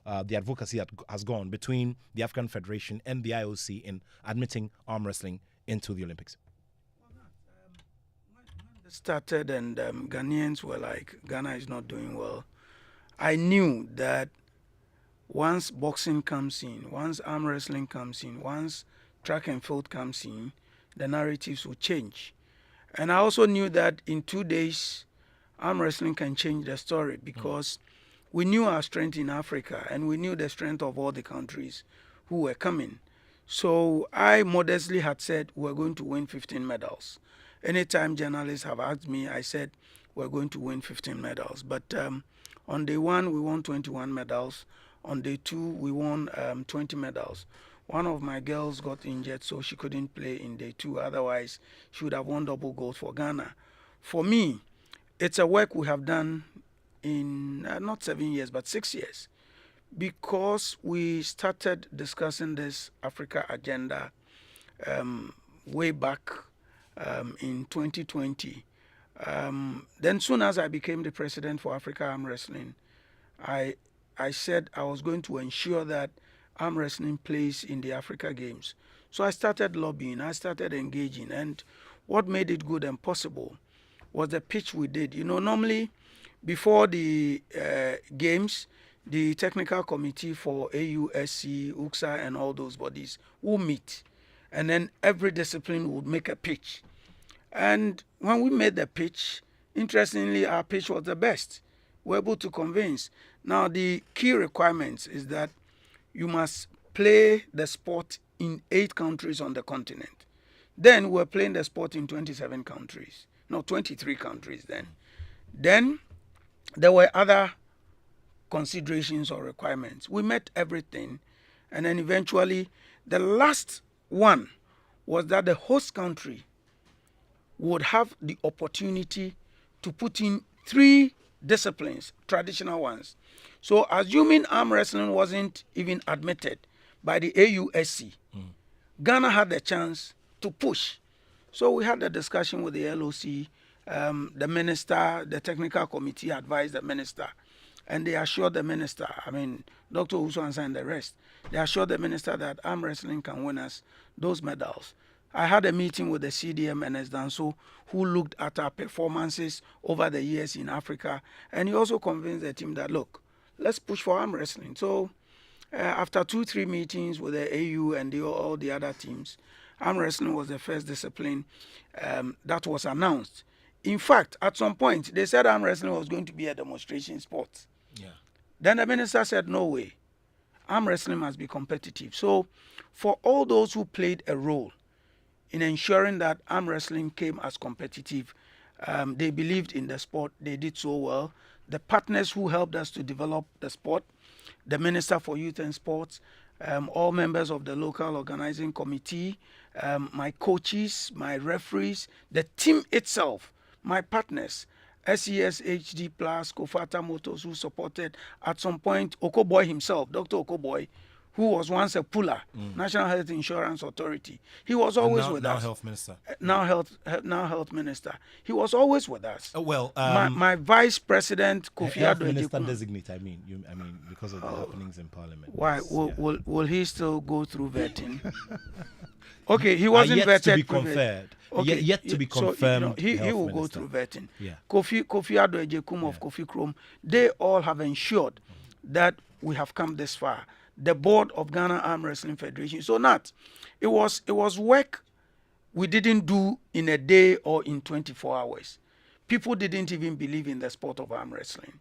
The advocacy has gone between the African Federation and the IOC in admitting arm wrestling into the Olympics? Started and Ghanaians were like, Ghana is not doing well. I knew that once boxing comes in, once arm wrestling comes in, once track and field comes in, the narratives will change. And I also knew that in 2 days, arm wrestling can change the story, because we knew our strength in Africa and we knew the strength of all the countries who were coming. So I modestly had said we're going to win 15 medals. Anytime journalists have asked me, I said we're going to win 15 medals. But on day 1, we won 21 medals. On day 2, we won 20 medals. One of my girls got injured, so she couldn't play in day 2. Otherwise, she would have won double gold for Ghana. For me, it's a work we have done in not 7 years, but 6 years. Because we started discussing this Africa agenda way back in 2020. Then soon as I became the president for Africa Arm Wrestling, I said I was going to ensure that arm wrestling plays in the Africa Games. So I started lobbying, I started engaging, and what made it good and possible was the pitch we did. You know, normally before the games, the technical committee for AUSC, UXA, and all those bodies will meet, and then every discipline would make a pitch. And when we made the pitch, interestingly, our pitch was the best. We were able to convince. Now, the key requirements is that you must play the sport in 8 countries on the continent. Then we're playing the sport in 27 countries. No, 23 countries then. Then there were other considerations or requirements. We met everything, and then eventually the last one was that the host country would have the opportunity to put in 3 disciplines, traditional ones. So assuming arm wrestling wasn't even admitted by the AUSC, Ghana had the chance to push. So we had a discussion with the LOC. The minister, the technical committee advised the minister, and they assured the minister, I mean, Dr. Usuansa and the rest, they assured the minister that arm wrestling can win us those medals. I had a meeting with the CDM and Danso, who looked at our performances over the years in Africa, and he also convinced the team that, look, let's push for arm wrestling. So after 2-3 meetings with the AU and all the other teams, arm wrestling was the first discipline that was announced. In fact, at some point, they said arm wrestling was going to be a demonstration sport. Yeah. Then the minister said, no way. Arm wrestling must be competitive. So for all those who played a role in ensuring that arm wrestling came as competitive, they believed in the sport. They did so well. The partners who helped us to develop the sport, the Minister for Youth and Sports, all members of the local organizing committee, my coaches, my referees, the team itself, my partners, SES HD Plus, Kofata Motors, who supported at some point Okoboy himself, Dr. Okoboy, who was once a puller, National Health Insurance Authority. He was always with now us. Health Minister. Now health minister. He was always with us. Well, my vice president Kofi Health Addo Minister Ejekun. designate. I mean, because of the happenings in Parliament. Why Yes, will he still go through vetting? Okay, he wasn't yet vetted. to be previously. conferred. Okay, Yet to be confirmed. So, he Health will go Minister. through vetting. Yeah. Kofi Addo Ejekun of Kofi Krom, they all have ensured that we have come this far. The board of Ghana Arm Wrestling Federation. So it was work we didn't do in a day or in 24 hours. People didn't even believe in the sport of arm wrestling.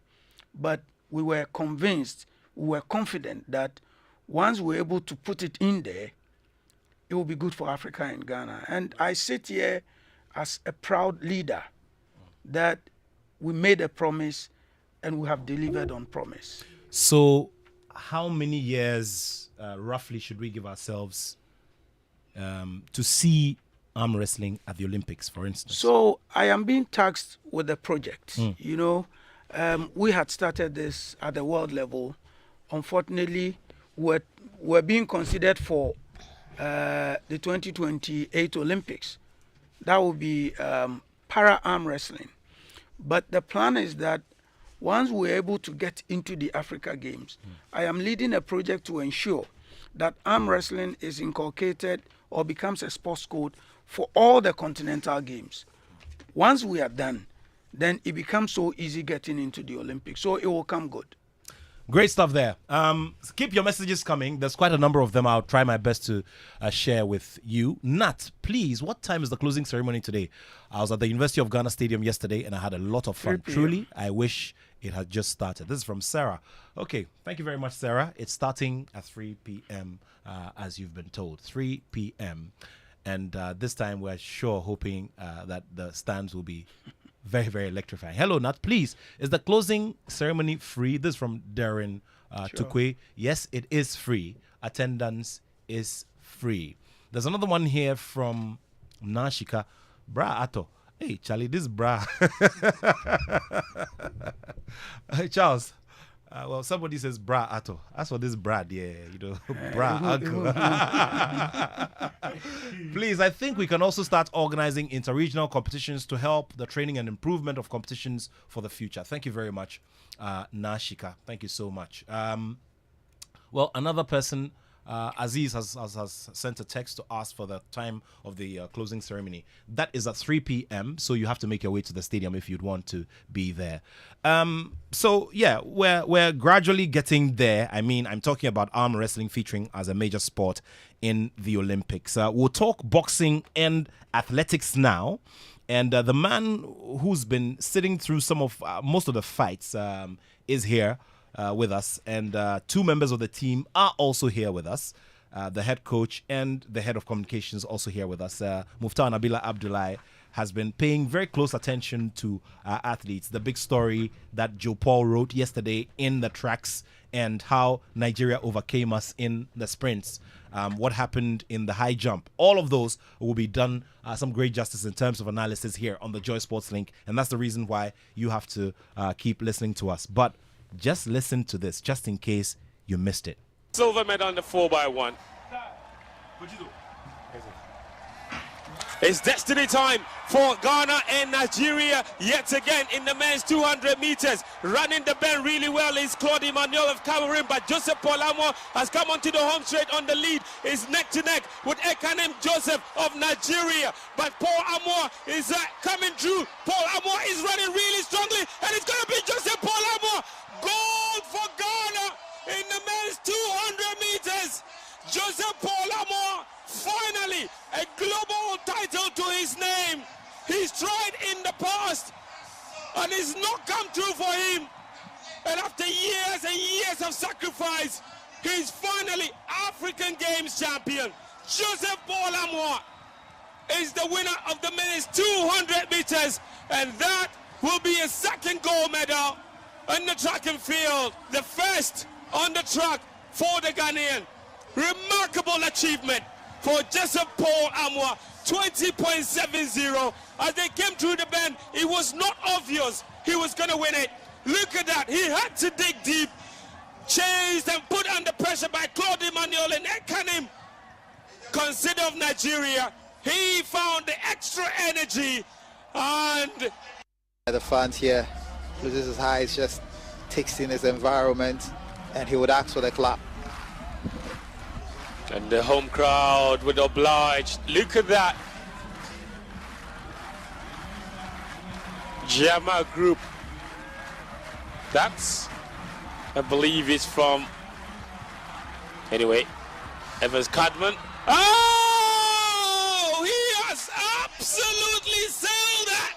But we were convinced, we were confident that once we were able to put it in there, it will be good for Africa and Ghana. And I sit here as a proud leader that we made a promise and we have delivered on promise. So, how many years roughly should we give ourselves to see arm wrestling at the Olympics, for instance? So I am being tasked with the project. You know, we had started this at the world level. Unfortunately, we're being considered for the 2028 Olympics. That will be para arm wrestling. But the plan is that once we're able to get into the Africa Games, I am leading a project to ensure that arm wrestling is inculcated or becomes a sports code for all the continental games. Once we are done, then it becomes so easy getting into the Olympics. So it will come good. Great stuff there. Keep your messages coming. There's quite a number of them. I'll try my best to share with you. Nat, please, what time is the closing ceremony today? I was at the University of Ghana Stadium yesterday and I had a lot of fun. 3 p.m. Truly, I wish it had just started. This is from Sarah. Okay, thank you very much, Sarah. It's starting at 3 p.m. As you've been told. 3 p.m. And this time we're hoping that the stands will be very, very electrifying. Hello, Nat. Please, is the closing ceremony free? This is from Darren Tukwe. Yes, it is free. Attendance is free. There's another one here from Nashika. Bra Attoh. Hey, Charlie, this bra. Hey, Charles. Well, somebody says bra Attoh. As for this Brad, bra uncle. Please, I think we can also start organizing interregional competitions to help the training and improvement of competitions for the future. Thank you very much, Nashika. Thank you so much. Well, another person, Aziz, has sent a text to ask for the time of the closing ceremony. That is at 3 p.m., so you have to make your way to the stadium if you'd want to be there. So, yeah, we're gradually getting there. I mean, I'm talking about arm wrestling featuring as a major sport in the Olympics. We'll talk boxing and athletics now. And the man who's been sitting through most of the fights is here with us, and 2 members of the team are also here with us. The head coach and the head of communications also here with us. Muftar Nabila Abdullahi has been paying very close attention to athletes. The big story that Joe Paul wrote yesterday in the tracks and how Nigeria overcame us in the sprints. What happened in the high jump. All of those will be done some great justice in terms of analysis here on the Joy Sports Link. And that's the reason why you have to keep listening to us. But just listen to this, just in case you missed it. Silver medal on the 4x1. It's destiny time for Ghana and Nigeria yet again in the men's 200 meters. Running the bend really well is Claude Emmanuel of Cameroon, but Joseph Paul Amour has come onto the home straight on the lead. It's neck to neck with Ekanem Joseph of Nigeria, but Paul Amour is coming through. Paul Amour is running really strongly, and it's going to be Joseph Paul Amour. Gold for Ghana in the men's 200 meters. Joseph Paul Amour, finally a global title to his name. He's tried in the past and it's not come true for him. And after years and years of sacrifice, he's finally African Games champion. Joseph Paul Amour is the winner of the men's 200 meters, and that will be a second gold medal in the track and field, the first on the track for the Ghanaian. Remarkable achievement for Joseph Paul Amour, 20.70. As they came through the bend, it was not obvious he was going to win it. Look at that. He had to dig deep. chased and put under pressure by Claude Emmanuel and Ekanim consider of Nigeria. He found the extra energy and The fans here loses his eyes, just takes in his environment, and he would ask for the clap. And the home crowd would oblige. Look at that. Jama group. That's, I believe, is from. Anyway, Evans Cadman. Oh, he has absolutely sailed that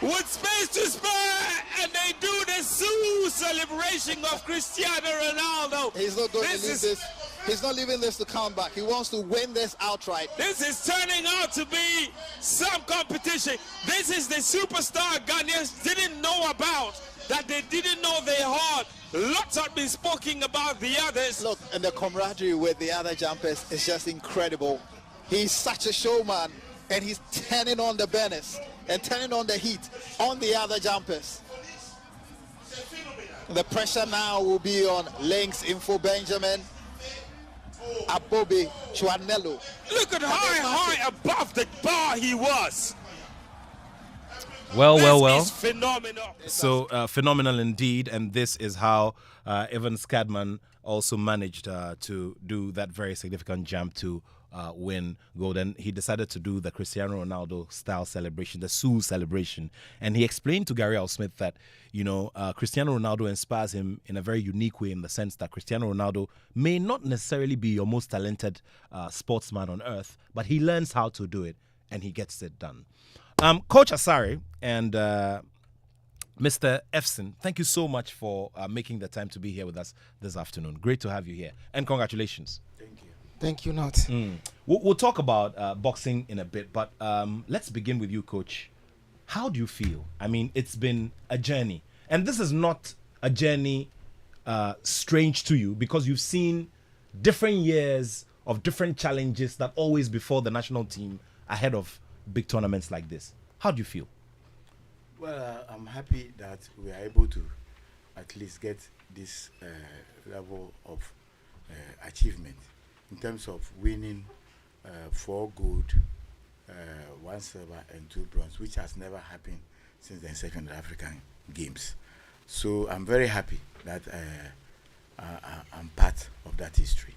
with space to spare, and they do the Sioux celebration of Cristiano Ronaldo. He's not going to leave this. He's not leaving this to come back. He wants to win this outright. This is turning out to be some competition. This is the superstar Ghanaians didn't know about, that they didn't know they had. Lots had been spoken about the others. Look, and the camaraderie with the other jumpers is just incredible. He's such a showman, and he's turning on the banners and turning on the heat on the other jumpers. The pressure now will be on Links, Info Benjamin, Abobi, Chuanello. Look at how high above the bar he was. Well. This is phenomenal. So phenomenal indeed, and this is how Evans Cadman also managed to do that very significant jump to win gold. And he decided to do the Cristiano Ronaldo style celebration, the Sioux celebration. And he explained to Gary Al Smith that, Cristiano Ronaldo inspires him in a very unique way, in the sense that Cristiano Ronaldo may not necessarily be your most talented sportsman on earth, but he learns how to do it and he gets it done. Coach Asare and Mr. Efson, thank you so much for making the time to be here with us this afternoon. Great to have you here, and congratulations. Thank you, Nat. We'll talk about boxing in a bit, but let's begin with you, Coach. How do you feel? I mean, it's been a journey, and this is not a journey strange to you, because you've seen different years of different challenges that always befall the national team ahead of big tournaments like this. How do you feel? Well, I'm happy that we are able to at least get this level of achievement in terms of winning 4 gold, 1 silver, and 2 bronze, which has never happened since the inception of the African Games. So I'm very happy that I'm part of that history.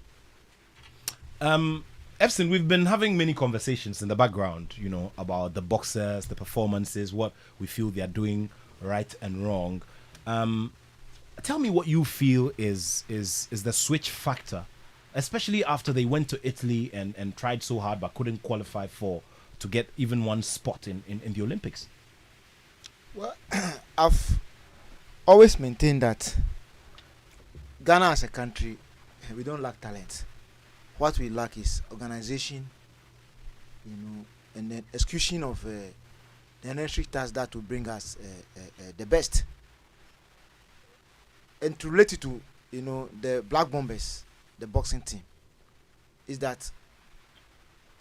Epson, we've been having many conversations in the background, about the boxers, the performances, what we feel they are doing right and wrong. Tell me what you feel is the switch factor, especially after they went to Italy and tried so hard but couldn't qualify to get even one spot in the Olympics. Well, I've always maintained that Ghana as a country, we don't lack talent. What we lack is organization, and the execution of the necessary tasks that will bring us the best. And to relate it to, the Black Bombers, the boxing team, is that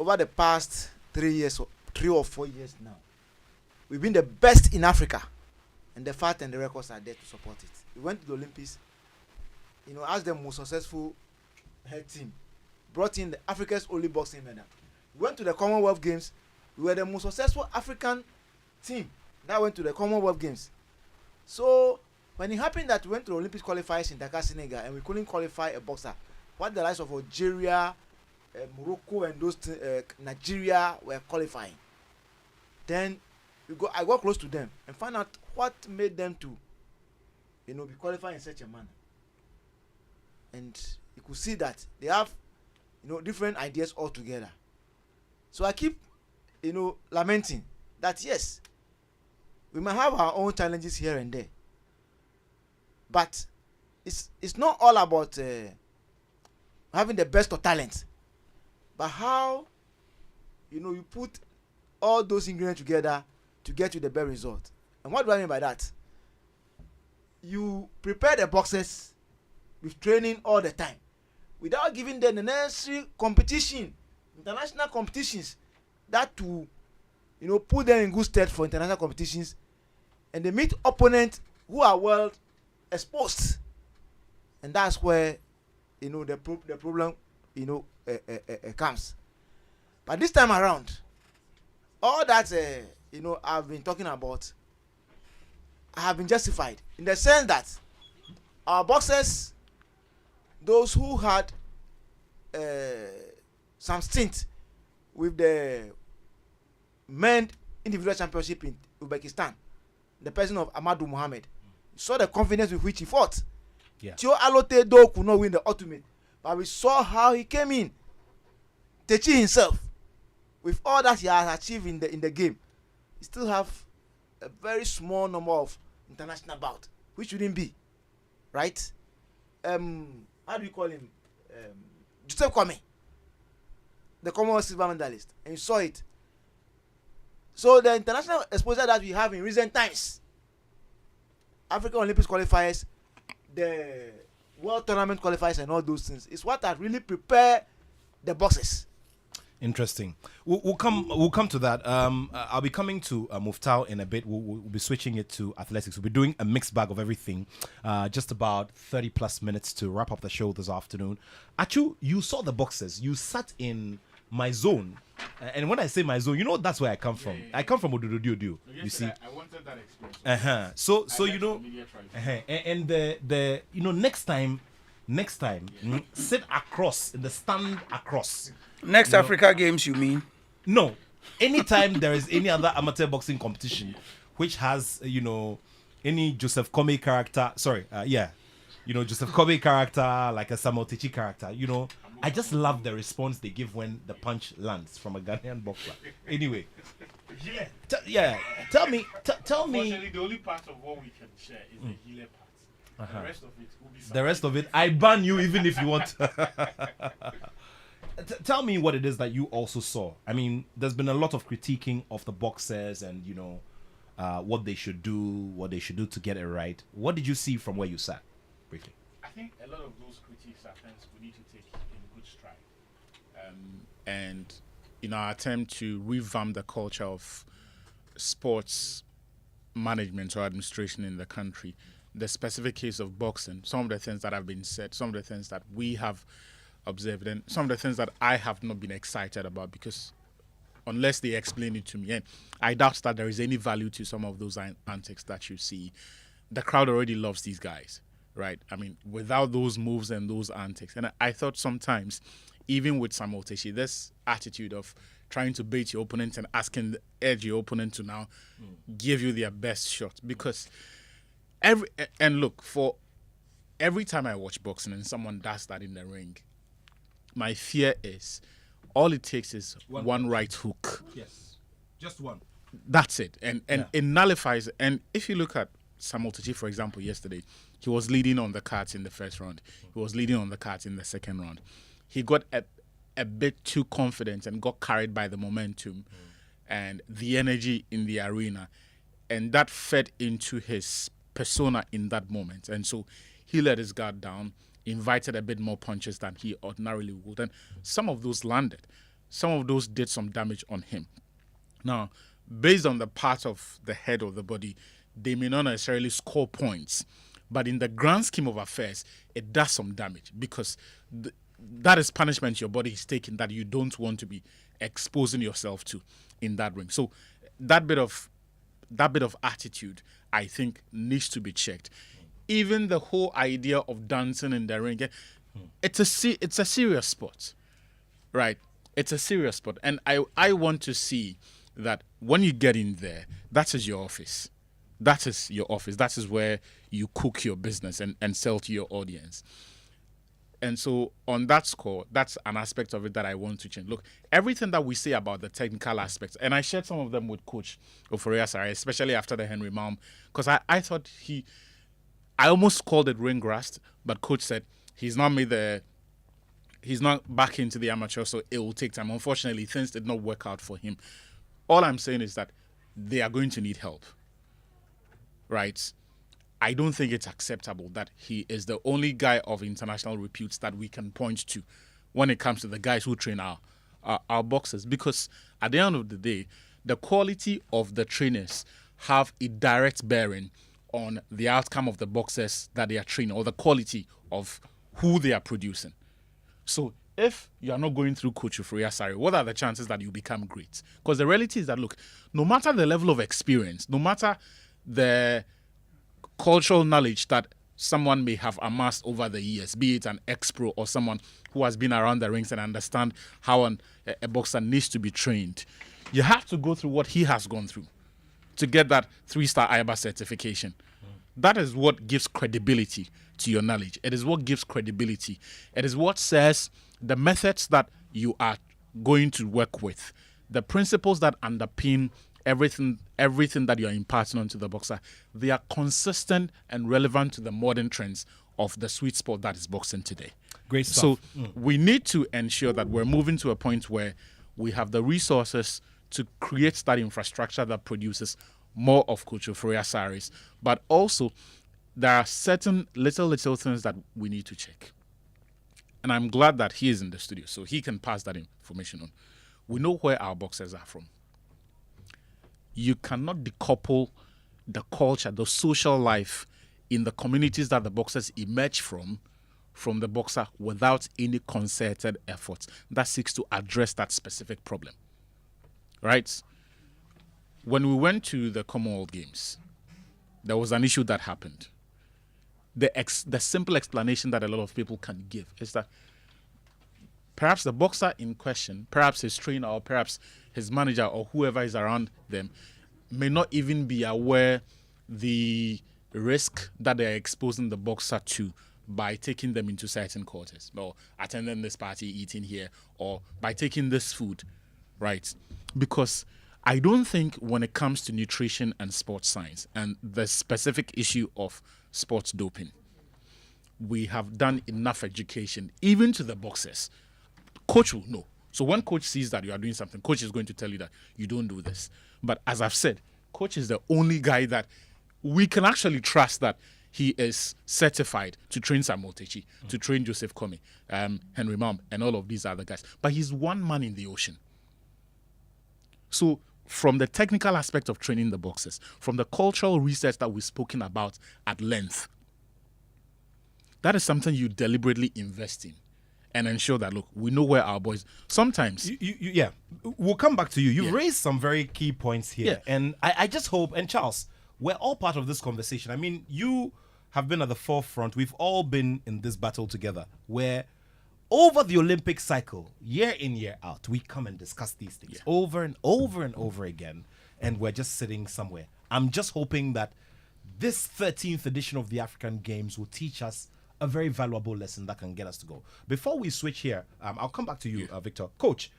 over the past 3 or 4 years now, we've been the best in Africa, and the fact and the records are there to support it. We went to the Olympics, as the most successful head team, brought in Africa's only boxing medal. We went to the Commonwealth Games. We were the most successful African team that went to the Commonwealth Games. So when it happened that we went to the Olympic qualifiers in Dakar, Senegal, and we couldn't qualify a boxer, what the likes of Algeria, Morocco, and those Nigeria were qualifying, then I got close to them and found out what made them to, be qualifying in such a manner. And you could see that they have, different ideas altogether. So I keep, lamenting that yes, we might have our own challenges here and there, but it's not all about having the best of talent, but how, you put all those ingredients together to get you the best result. And what do I mean by that? You prepare the boxers with training all the time, without giving them the necessary competition, international competitions, that to, put them in good stead for international competitions, and they meet opponents who are well exposed and that's where the problem comes. But this time around, all that I've been talking about have been justified in the sense that our boxers, those who had some stint with the men individual championship in Uzbekistan, the person of Amadou Mohammed, saw the confidence with which he fought. Yeah. Tio Alote though could not win the ultimate, but we saw how he came in, teaching himself with all that he has achieved in the game. He still have a very small number of international bouts, which shouldn't be, right? How do you call him? Joseph Kwame, the Commonwealth silver medalist, and you saw it. So the international exposure that we have in recent times, African Olympics qualifiers, the World Tournament qualifiers, and all those things, is what has really prepared the boxers. Interesting. We'll come to that. I'll be coming to Muftau in a bit. We'll be switching it to athletics. We'll be doing a mixed bag of everything. Just about 30 plus minutes to wrap up the show this afternoon. Attoh, you saw the boxers. You sat in my zone. And when I say my zone, that's where I come from. I come from Odududu. You see. I wanted that experience. So and the next time, sit across in the stand across. Next Africa Games, you mean? No. Anytime there is any other amateur boxing competition which has, any Joseph Kome character, Joseph Kome character, like a Samuel Techi character, I just love the response they give when the punch lands from a Ghanaian boxer. Anyway. Tell me. Unfortunately, the only part of what we can share is the healer part. The rest of it will be the rest of it, I ban you even if you want. Tell me what it is that you also saw. I mean, there's been a lot of critiquing of the boxers and, what they should do to get it right. What did you see from where you sat? Briefly. I think a lot of those critiques are things we need to take in good stride. And in our attempt to revamp the culture of sports management or administration in the country, the specific case of boxing, some of the things that have been said, some of the things that we have observed, and some of the things that I have not been excited about, because unless they explain it to me, and I doubt that there is any value to some of those antics that you see. The crowd already loves these guys, right? I mean, without those moves and those antics. And I thought sometimes, even with Samuel Techi, this attitude of trying to bait your opponent and edge your opponent to now give you their best shot. Because every time I watch boxing and someone does that in the ring, my fear is all it takes is one right hook. Yes, just one. That's it. And it nullifies. And if you look at Samuel Techi, for example, yesterday, he was leading on the cards in the first round. He was leading on the cards in the second round. He got a bit too confident and got carried by the momentum and the energy in the arena. And that fed into his persona in that moment. And so he let his guard down, invited a bit more punches than he ordinarily would. And some of those landed. Some of those did some damage on him. Now, based on the part of the head of the body, they may not necessarily score points. But in the grand scheme of affairs, it does some damage because that is punishment your body is taking that you don't want to be exposing yourself to in that ring. So that bit of attitude, I think, needs to be checked. Even the whole idea of dancing in the ring, it's a serious sport, right? It's a serious sport. And I want to see that when you get in there, that is your office. That is your office. That is where you cook your business and sell to your audience. And so on that score, that's an aspect of it that I want to change. Look, everything that we say about the technical aspects, and I shared some of them with Coach Oforia Sarai, especially after the Henry Malm, because I thought I almost called it ring rust, but Coach said he's not back into the amateur, so it will take time. Unfortunately, things did not work out for him. All I'm saying is that they are going to need help, right? I don't think it's acceptable that he is the only guy of international repute that we can point to when it comes to the guys who train our boxers. Because at the end of the day, the quality of the trainers have a direct bearing on the outcome of the boxers that they are training or the quality of who they are producing. So if you are not going through Coach Ufriya Sarri, what are the chances that you become great? Because the reality is that, look, no matter the level of experience, no matter the cultural knowledge that someone may have amassed over the years, be it an ex-pro or someone who has been around the rings and understand how a boxer needs to be trained, you have to go through what he has gone through to get that 3-star IBA certification. That is what gives credibility to your knowledge. It is what gives credibility. It is what says the methods that you are going to work with, the principles that underpin everything that you are imparting onto the boxer, they are consistent and relevant to the modern trends of the sweet spot that is boxing today. Great stuff. So we need to ensure that we're moving to a point where we have the resources to create that infrastructure that produces more of Coach Ufriya Sarri's, but also there are certain little things that we need to check. And I'm glad that he is in the studio, so he can pass that information on. We know where our boxers are from. You cannot decouple the culture, the social life in the communities that the boxers emerge from the boxer without any concerted effort that seeks to address that specific problem. Right? When we went to the Commonwealth Games, there was an issue that happened. The simple explanation that a lot of people can give is that perhaps the boxer in question, perhaps his trainer or perhaps his manager or whoever is around them may not even be aware the risk that they're exposing the boxer to by taking them into certain quarters or attending this party, eating here, or by taking this food, right? Because I don't think when it comes to nutrition and sports science and the specific issue of sports doping, we have done enough education, even to the boxers. Coach will know. So when coach sees that you are doing something, coach is going to tell you that you don't do this. But as I've said, coach is the only guy that we can actually trust that he is certified to train Samuel Techi, to train Joseph Kome, Henry Mam, and all of these other guys. But he's one man in the ocean. So from the technical aspect of training the boxers, from the cultural research that we've spoken about at length, that is something you deliberately invest in and ensure that, look, we know where our boys... Sometimes... Yeah, we'll come back to you. You raised some very key points here. Yeah. And I just hope, and Charles, we're all part of this conversation. I mean, you have been at the forefront. We've all been in this battle together where over the Olympic cycle, year in, year out, we come and discuss these things over and over and over again, and we're just sitting somewhere. I'm just hoping that this 13th edition of the African Games will teach us a very valuable lesson that can get us to go. Before we switch here, I'll come back to you, Victor. Coach,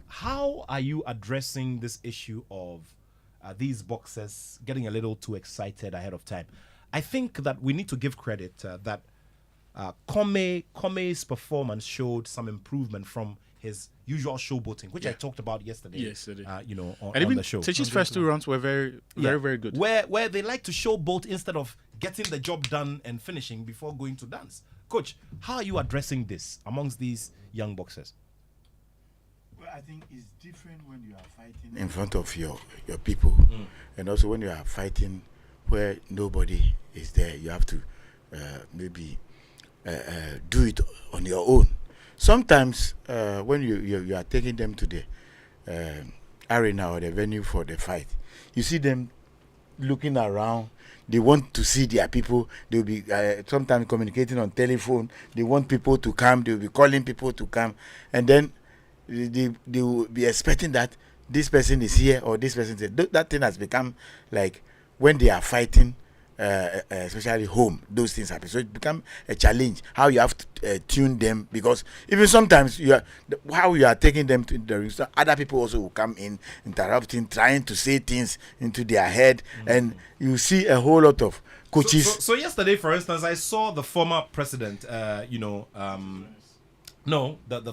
how are you addressing this issue of these boxers getting a little too excited ahead of time? I think that we need to give credit that Kome's performance showed some improvement from his usual showboating, which I talked about yesterday. Yes, it is. On the show. Techi's first 2 rounds were very good. Where they like to showboat instead of getting the job done and finishing before going to dance. Coach, how are you addressing this amongst these young boxers? Well, I think it's different when you are fighting in front of your people, and also when you are fighting where nobody is there. You have to maybe do it on your own. Sometimes when you are taking them to the arena or the venue for the fight, you see them looking around. They want to see their people. They'll be sometimes communicating on telephone. They want people to come. They'll be calling people to come. And then they will be expecting that this person is here or this person is here. That thing has become like when they are fighting, especially home, those things happen. So it becomes a challenge how you have to tune them, because even sometimes how you are taking them to the ring, other people also will come in, interrupting, trying to say things into their head, and you see a whole lot of coaches. So yesterday, for instance, I saw the former president, the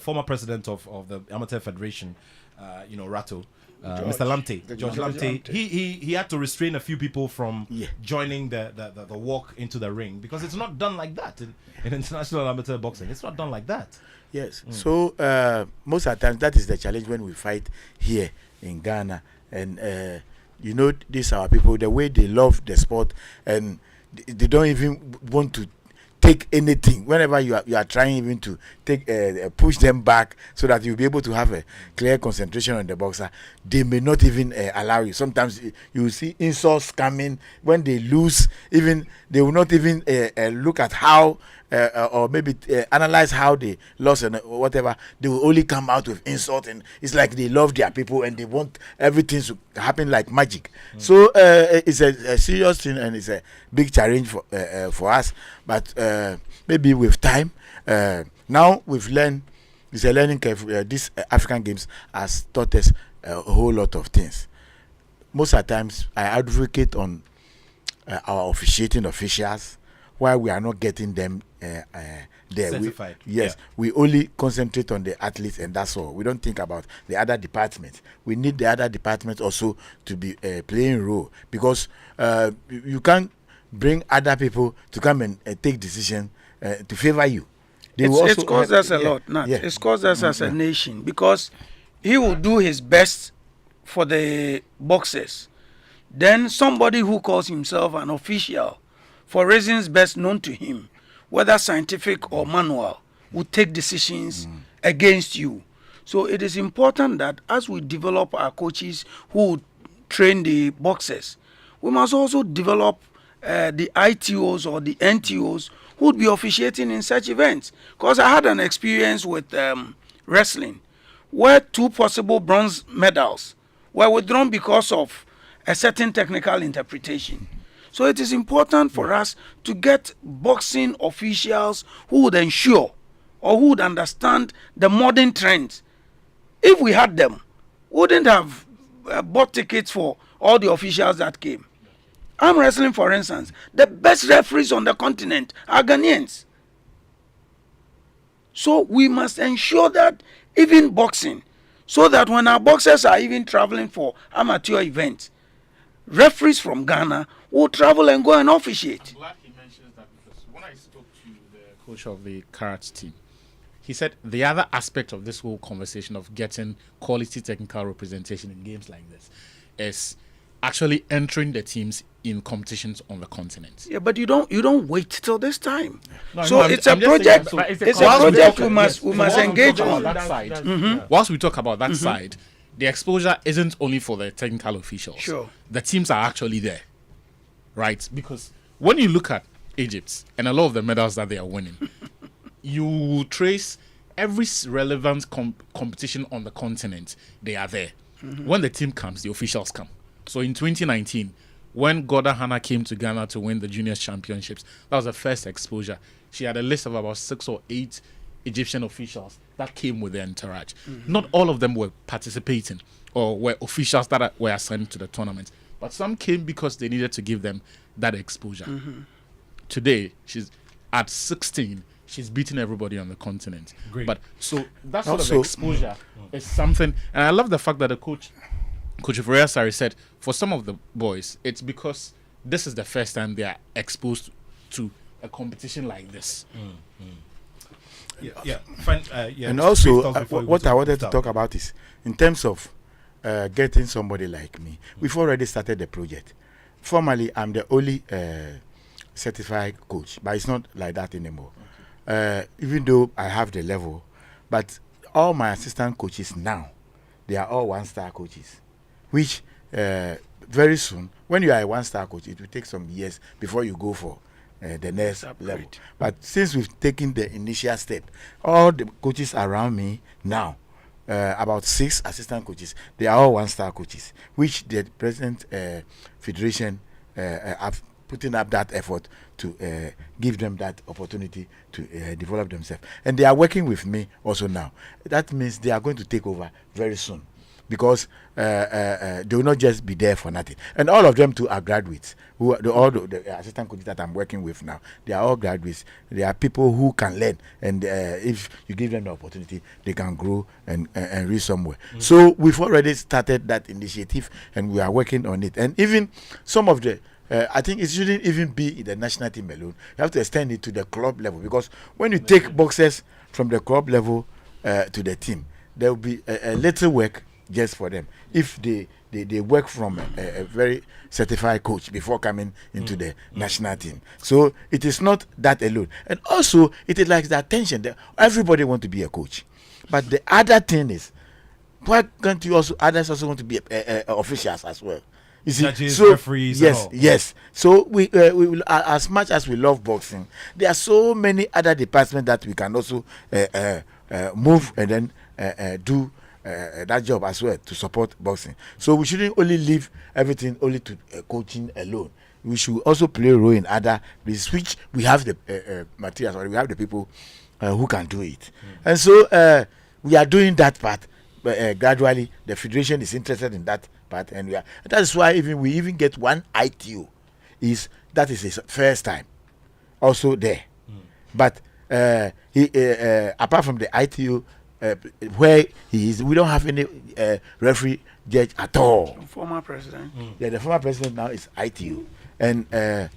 former president of the Amateur Federation, Ratto. Mr. Lamte, George Lamte, he had to restrain a few people from joining the walk into the ring, because it's not done like that in international amateur boxing. It's not done like that. Yes. So most of the time, that is the challenge when we fight here in Ghana, and you know, these are people, the way they love the sport, and they don't even want to take anything whenever you are trying even to take push them back so that you'll be able to have a clear concentration on the boxer. They may not even allow you. Sometimes you will see insults coming when they lose. Even they will not even look at how or maybe analyze how they lost and whatever. They will only come out with insult, and it's like they love their people and they want everything to happen like magic. So it's a serious thing, and it's a big challenge for us. But maybe with time, now we've learned. It's a learning curve. These African Games has taught us a whole lot of things. Most of the times, I advocate on our officiating officials, why we are not getting them there. Certified. We only concentrate on the athletes, and that's all. We don't think about the other departments. We need the other departments also to be playing a role, because you can't bring other people to come and take decisions to favor you. It's caused us a lot, Nat. Yeah. It's caused us as a nation, because he will do his best for the boxers. Then somebody who calls himself an official, for reasons best known to him, whether scientific or manual, will take decisions against you. So it is important that as we develop our coaches who train the boxers, we must also develop the ITOs or the NTOs who would be officiating in such events. Because I had an experience with wrestling where 2 possible bronze medals were withdrawn because of a certain technical interpretation. So it is important for us to get boxing officials who would ensure or who would understand the modern trends. If we had them, we wouldn't have bought tickets for all the officials that came. Arm wrestling, for instance, the best referees on the continent are Ghanaians. So we must ensure that even boxing, so that when our boxers are even traveling for amateur events, referees from Ghana will travel and go and officiate. I'm glad he mentions that, because when I spoke to the coach of the karate team, he said the other aspect of this whole conversation of getting quality technical representation in games like this is actually entering the teams in competitions on the continent. Yeah, but you don't wait till this time. No, so it's a project. It's a project we must engage on. That side. Whilst we talk about that side, the exposure isn't only for the technical officials. Sure. The teams are actually there, right? Because when you look at Egypt and a lot of the medals that they are winning, you trace every relevant competition on the continent. They are there. When the team comes, the officials come. So in 2019, when Gordon Hanna came to Ghana to win the juniors championships, that was the first exposure. She had a list of about 6 or 8 Egyptian officials that came with their entourage. Not all of them were participating or were officials that were assigned to the tournament, but some came because they needed to give them that exposure. Today, she's at 16. She's beating everybody on the continent. Great. But so that sort of exposure is something, and I love the fact that the Coach Ferreira Sari said for some of the boys, it's because this is the first time they are exposed to a competition like this. And also, what I wanted to talk about is in terms of getting somebody like me. We've already started the project. Formally, I'm the only certified coach, but it's not like that anymore. Even though I have the level, but all my assistant coaches now, they are all 1-star coaches, which very soon, when you are a 1-star coach, it will take some years before you go for the next level. But since we've taken the initial step, all the coaches around me now, about 6 assistant coaches, they are all 1-star coaches, which the present federation have putting up that effort to give them that opportunity to develop themselves. And they are working with me also now. That means they are going to take over very soon, because they will not just be there for nothing. And all of them too are graduates. All the assistant coaches that I'm working with now, they are all graduates. They are people who can learn, and if you give them the opportunity, they can grow and reach somewhere. So we've already started that initiative, and we are working on it. And even some of the I think it shouldn't even be in the national team alone. You have to extend it to the club level, because when you take boxers from the club level to the team, there will be a little work just for them if they they work from a very certified coach before coming into the national team. So it is not that alone. And also, it is like the attention that everybody want to be a coach. But the other thing is, why can't you also, others also want to be officials as well? You see, judges, so referees, yes, and all. yes. So we will, as much as we love boxing, there are so many other departments that we can also move and then do that job as well to support boxing. So we shouldn't only leave everything only to coaching alone. We should also play a role in other places, which we have the materials, or we have the people who can do it. And so we are doing that part. Gradually, the federation is interested in that part, and that's why we even get one ITO. That is his first time, also there. But he apart from the ITO, where he is, we don't have any referee judge at all. Former president. Yeah, the former president now is ITO, and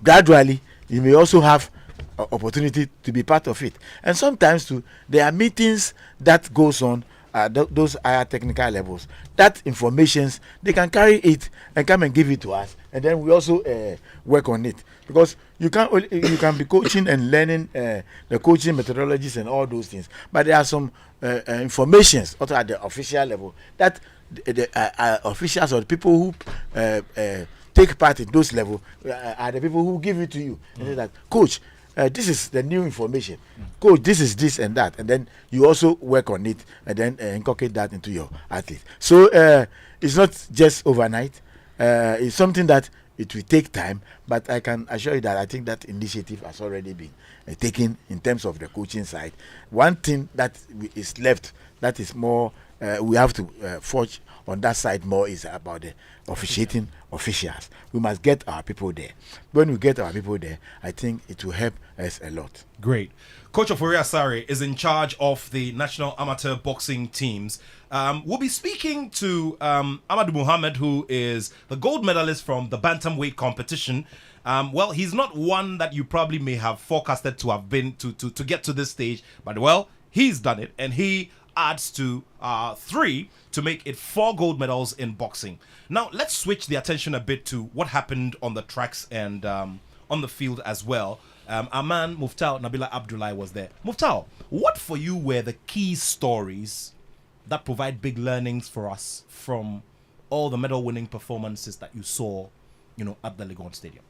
gradually you may also have opportunity to be part of it. And sometimes too, there are meetings that goes on at those higher technical levels. That informations, they can carry it and come and give it to us, and then we also work on it, because you can be coaching and learning the coaching methodologies and all those things, but there are some informations also at the official level that the officials or the people who take part in those levels are the people who give it to you and say that, coach, this is the new information. Coach, this is this and that. And then you also work on it and then inculcate that into your athlete. So it's not just overnight. It's something that it will take time, but I can assure you that I think that initiative has already been taken in terms of the coaching side. One thing that is left that is more, we have to forge on that side more, is about the officiating officials. We must get our people there. When we get our people there, I think it will help us a lot. Great. Coach Ofori Asare is in charge of the national amateur boxing teams. We'll be speaking to Amadou Muhammad, who is the gold medalist from the bantamweight competition. Well, he's not one that you probably may have forecasted to have been to get to this stage, but well, he's done it, and he adds to 3 to make it 4 gold medals in boxing. Now, let's switch the attention a bit to what happened on the tracks and on the field as well. Our man Muftau Nabila Abdullahi was there. Muftau, what for you were the key stories that provide big learnings for us from all the medal-winning performances that you saw, at the Legon Stadium?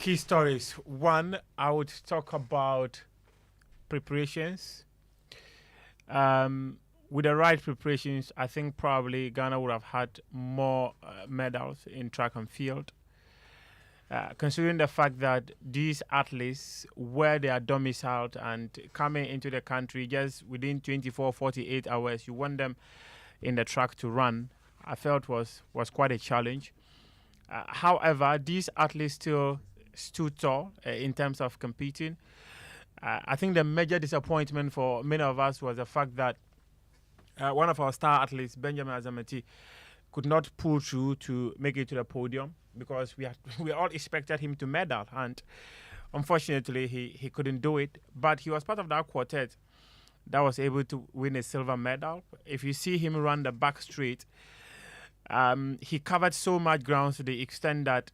Key stories. One, I would talk about preparations. With the right preparations, I think probably Ghana would have had more medals in track and field. Considering the fact that these athletes, where they are domiciled and coming into the country just within 24, 48 hours, you want them in the track to run, I felt was quite a challenge. However, these athletes still stood tall in terms of competing. I think the major disappointment for many of us was the fact that one of our star athletes, Benjamin Azamati, could not pull through to make it to the podium, because we all expected him to medal, and unfortunately he couldn't do it. But he was part of that quartet that was able to win a silver medal. If you see him run the back straight, he covered so much ground to the extent that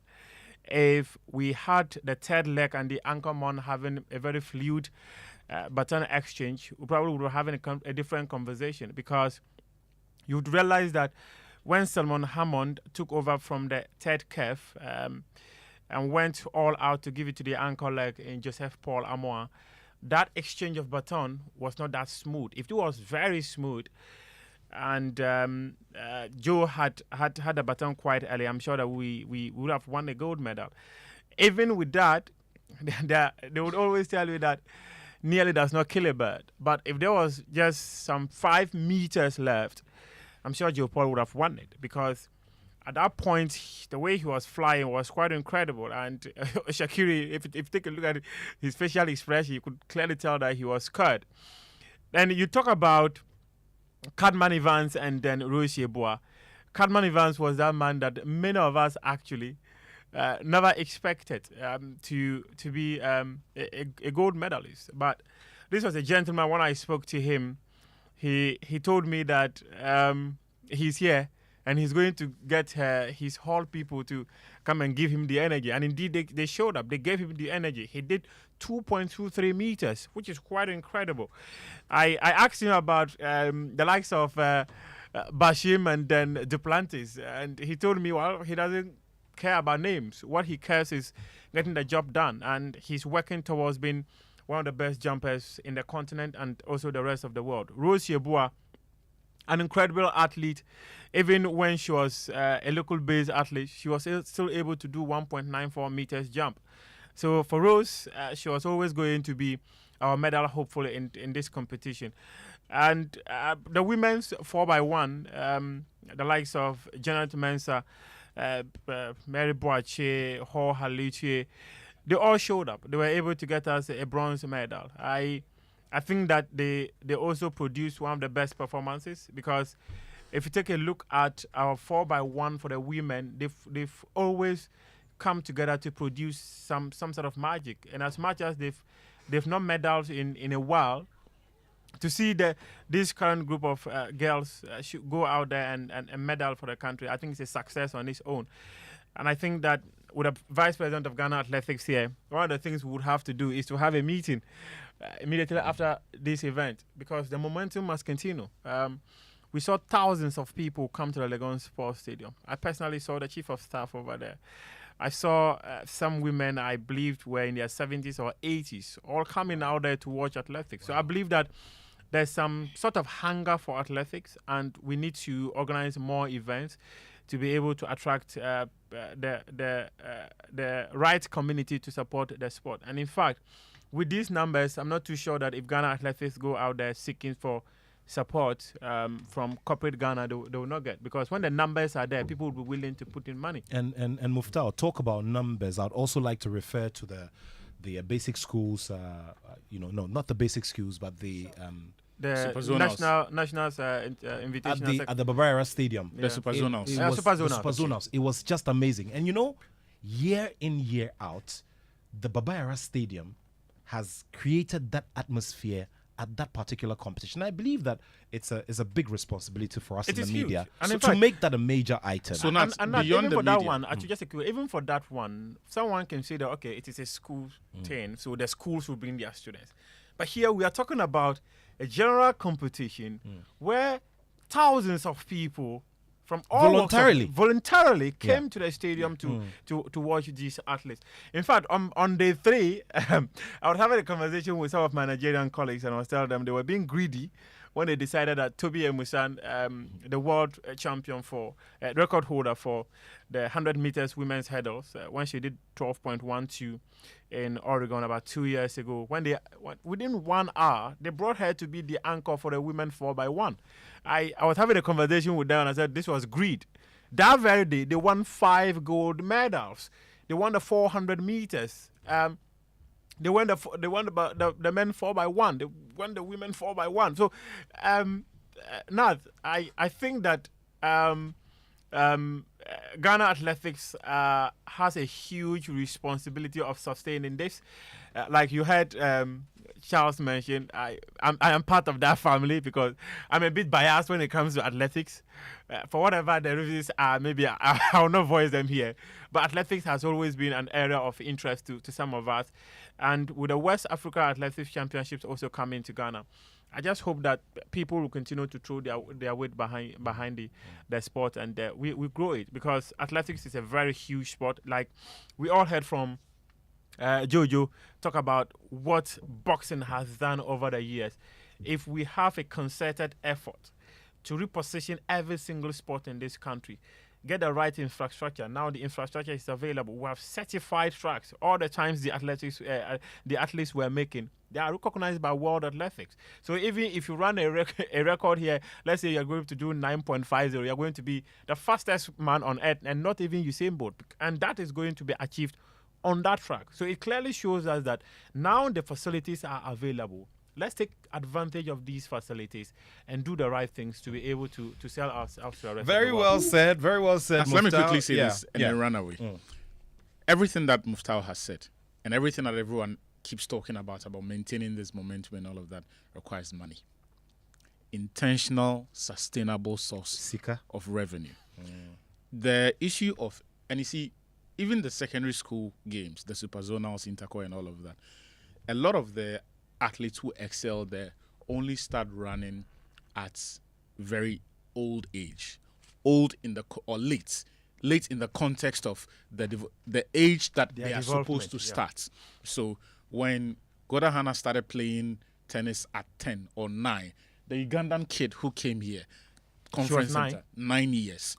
if we had the third leg and the anchorman having a very fluid baton exchange, we probably would be having a different conversation, because you'd realize that when Salmon Hammond took over from the third curve and went all out to give it to the anchor leg in Joseph Paul Amoa, that exchange of baton was not that smooth. If it was very smooth, and Joe had the baton quite early, I'm sure that we would have won a gold medal. Even with that, they would always tell you that nearly does not kill a bird. But if there was just some 5 meters left, I'm sure Joe Paul would have won it, because at that point, the way he was flying was quite incredible. And Shaqiri, if you take a look at his facial expression, you could clearly tell that he was scared. Then you talk about Cadman Evans and then Royce Yeboah. Cadman Evans was that man that many of us actually never expected to be a gold medalist. But this was a gentleman. When I spoke to him, he told me that he's here and he's going to get his hall people to come and give him the energy. And indeed, they showed up. They gave him the energy. He did 2.23 meters, which is quite incredible. I asked him about the likes of Bashim and then Duplantis, and he told me, well, he doesn't care about names. What he cares is getting the job done, and he's working towards being one of the best jumpers in the continent and also the rest of the world. Rose Yeboah, an incredible athlete. Even when she was a local-based athlete, she was still able to do 1.94 meters jump. So for Rose, she was always going to be our medal hopeful in this competition. And the women's 4x1, the likes of Janet Mensah, Mary Boache, Ho Haliche, they all showed up. They were able to get us a bronze medal. I think that they also produced one of the best performances, because if you take a look at our 4x1 for the women, they've always come together to produce some sort of magic. And as much as they've not medals in a while, to see this current group of girls should go out there and medal for the country, I think it's a success on its own. And I think that with the Vice President of Ghana Athletics here, one of the things we would have to do is to have a meeting immediately after this event, because the momentum must continue. We saw thousands of people come to the Legon Sports Stadium. I personally saw the Chief of Staff over there. I saw some women I believed were in their 70s or 80s, all coming out there to watch athletics. So I believe that there's some sort of hunger for athletics, and we need to organize more events to be able to attract the right community to support the sport. And in fact, with these numbers, I'm not too sure that if Ghana Athletics go out there seeking for support from corporate Ghana, they will not get, because when the numbers are there, people will be willing to put in money. And Muftau, talk about numbers. I'd also like to refer to the basic schools. No, not the basic schools, but the national invitation at the Barbara Stadium. The Super Zonals. Super Zonals. It was just amazing. And year in, year out, the Barbara Stadium has created that atmosphere at that particular competition. I believe that it's a big responsibility for us in the media to make that a major item. So and even for that one, actually, even for that one, someone can say that, okay, it is a school thing, so the schools will bring their students. But here we are talking about a general competition where thousands of people from all voluntarily came to the stadium to watch these athletes. In fact, on day 3, I was having a conversation with some of my Nigerian colleagues, and I was telling them they were being greedy when they decided that Toby Emusan, the world champion record holder for the 100 meters women's hurdles, when she did 12.12 in Oregon about 2 years ago, within 1 hour, they brought her to be the anchor for the women 4x1. I was having a conversation with them, and I said this was greed. That very day, they won 5 gold medals. They won the 400 meters. They won the men 4x1. They won the women 4x1. So, Nath, I think that Ghana Athletics has a huge responsibility of sustaining this. Like you heard Charles mention, I am part of that family because I'm a bit biased when it comes to athletics. For whatever the reasons are, maybe I'll not voice them here. But athletics has always been an area of interest to some of us. And with the West Africa Athletics Championships also coming to Ghana, I just hope that people will continue to throw their weight behind the sport, and we grow it, because athletics is a very huge sport. Like we all heard from Jojo talk about what boxing has done over the years. If we have a concerted effort to reposition every single sport in this country, get the right infrastructure. Now the infrastructure is available. We have certified tracks. All the times the athletes were making, they are recognized by World Athletics. So even if you run a record here, let's say you're going to do 9.50, you're going to be the fastest man on earth, and not even Usain Bolt. And that is going to be achieved on that track. So it clearly shows us that now the facilities are available. Let's take advantage of these facilities and do the right things to be able to sell ourselves to the rest of the world. Very well said. Let me quickly say this and then run away. Everything that Muftau has said and everything that everyone keeps talking about maintaining this momentum and all of that requires money. intentional, sustainable source of revenue. The issue of, and you see, even the secondary school games, the super zonals, intercore, and all of that, a lot of the athletes who excel there only start running at very old age, or late in the context of the age that they are supposed to start. So when Godahana started playing tennis at 10 or 9, the Ugandan kid who came here, conference center, 9 years.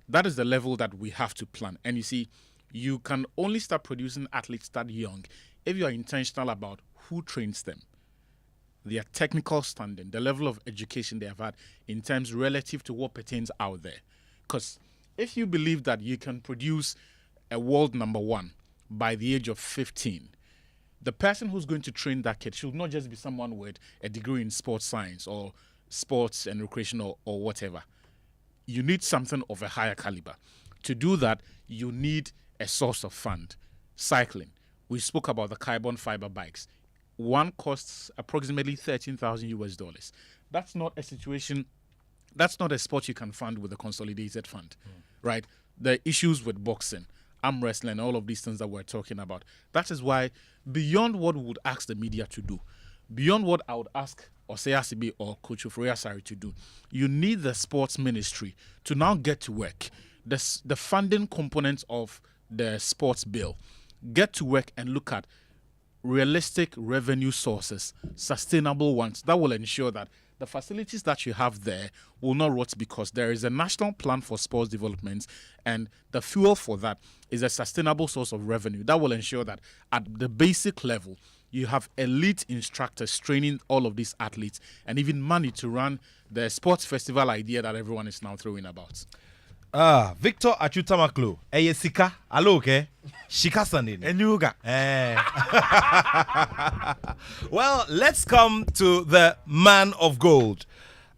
That is the level that we have to plan. And you see, you can only start producing athletes that young if you are intentional about who trains them, their technical standing, the level of education they have had in terms relative to what pertains out there. Because if you believe that you can produce a world number 1 by the age of 15, the person who's going to train that kid should not just be someone with a degree in sports science or sports and recreation or whatever. You need something of a higher caliber. To do that, you need a source of fund. Cycling. We spoke about the carbon fiber bikes. One costs approximately $13,000. That's not a situation, that's not a sport you can fund with a consolidated fund, right? The issues with boxing, arm wrestling, all of these things that we're talking about. That is why, beyond what we would ask the media to do, beyond what I would ask Osei Asibi or Coach Ofori Asare to do, you need the sports ministry to now get to work. The funding components of the sports bill, get to work and look at realistic revenue sources, sustainable ones that will ensure that the facilities that you have there will not rot, because there is a national plan for sports development, and the fuel for that is a sustainable source of revenue that will ensure that at the basic level you have elite instructors training all of these athletes, and even money to run the sports festival idea that everyone is now throwing about. Victor Achutamaklo, Sika, hello, okay? Shika Sandin. Enuga. Well, let's come to the man of gold.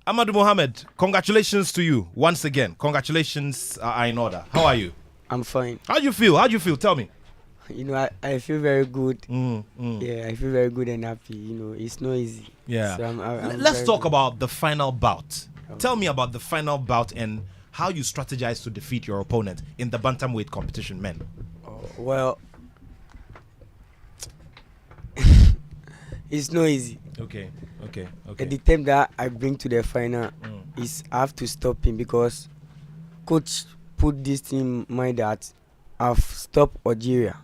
Amadou Mohammed, congratulations to you once again. Congratulations are in order. How are you? I'm fine. How do you feel? How do you feel? Tell me. You know, I feel very good. Yeah, I feel very good and happy. You know, it's not easy. Yeah. So I'm let's talk about the final bout. Tell me about the final bout and how you strategize to defeat your opponent in the bantamweight competition, men. Well, it's not easy. Okay. At the time that I bring to the final, is I have to stop him, because coach put this in mind that I've stopped Algeria,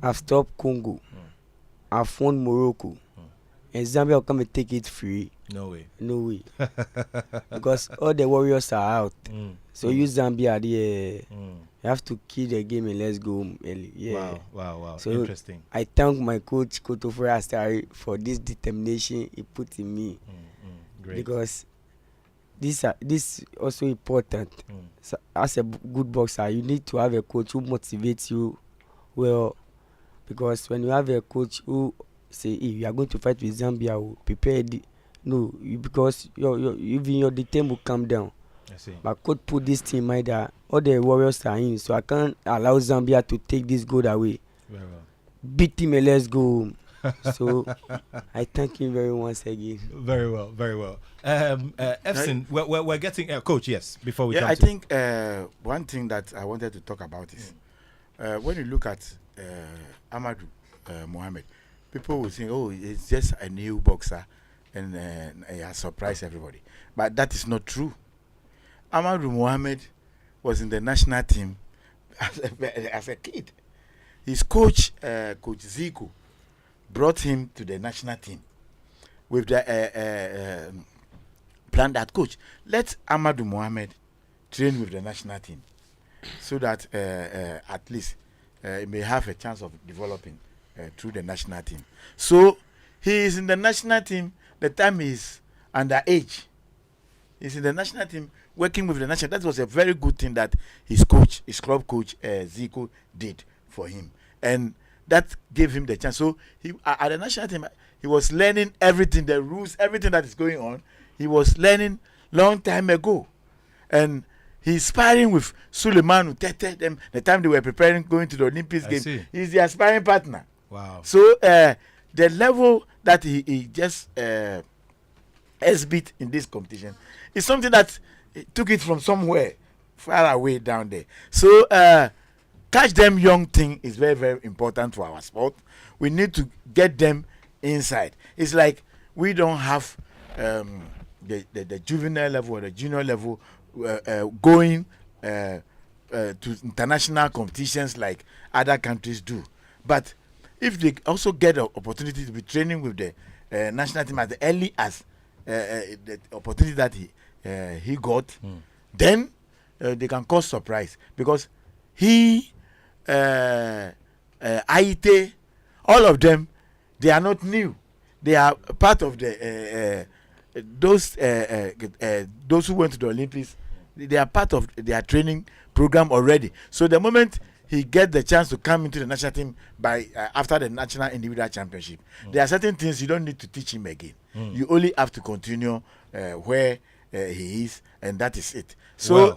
I've stopped Congo, I've won Morocco, and Zambia will come and take it free. No way. Because all the warriors are out. So you Zambia there. You have to kill the game and let's go early. Yeah. Wow. So interesting. I thank my coach Ofori Asare for this determination he put in me. Great. Because this also important. So as a good boxer, you need to have a coach who motivates you well. Because when you have a coach who say, hey, you are going to fight with Zambia, prepare no, because even your team will come down. I see. But could put this team in mind that all the warriors are in, so I can't allow Zambia to take this gold away. Very well. Beat him and let's go. So I thank him very once again. Very well. Efsin, we're getting coach. Yes, before we come I to think one thing that I wanted to talk about is when you look at Amadou Mohammed, people will think, oh, it's just a new boxer and he has surprised everybody. But that is not true. Amadou Mohammed was in the national team as a kid. His coach, Coach Zico, brought him to the national team with the plan that, coach, let Amadou Mohammed train with the national team so that at least he may have a chance of developing through the national team. So he is in the national team. The time is underage. He's in the national team working with the national. That was a very good thing that his club coach, Zico, did for him. And that gave him the chance. So he at the national team, he was learning everything, the rules, everything that is going on. He was learning long time ago. And he's sparring with Suleiman Tete, them the time they were preparing going to the Olympics game. He's their sparring partner. Wow. So the level that he just exhibit in this competition is something that took it from somewhere far away down there. So catch them young thing is very, very important for our sport. We need to get them inside. It's like we don't have the juvenile level or the junior level going to international competitions like other countries do. But if they also get the opportunity to be training with the national team as early as the opportunity that he got, then they can cause surprise, because he, Aite, all of them, they are not new. They are part of the those who went to the Olympics. They are part of their training program already. So the moment he get the chance to come into the national team by after the national individual championship, there are certain things you don't need to teach him again. You only have to continue where he is, and that is it. So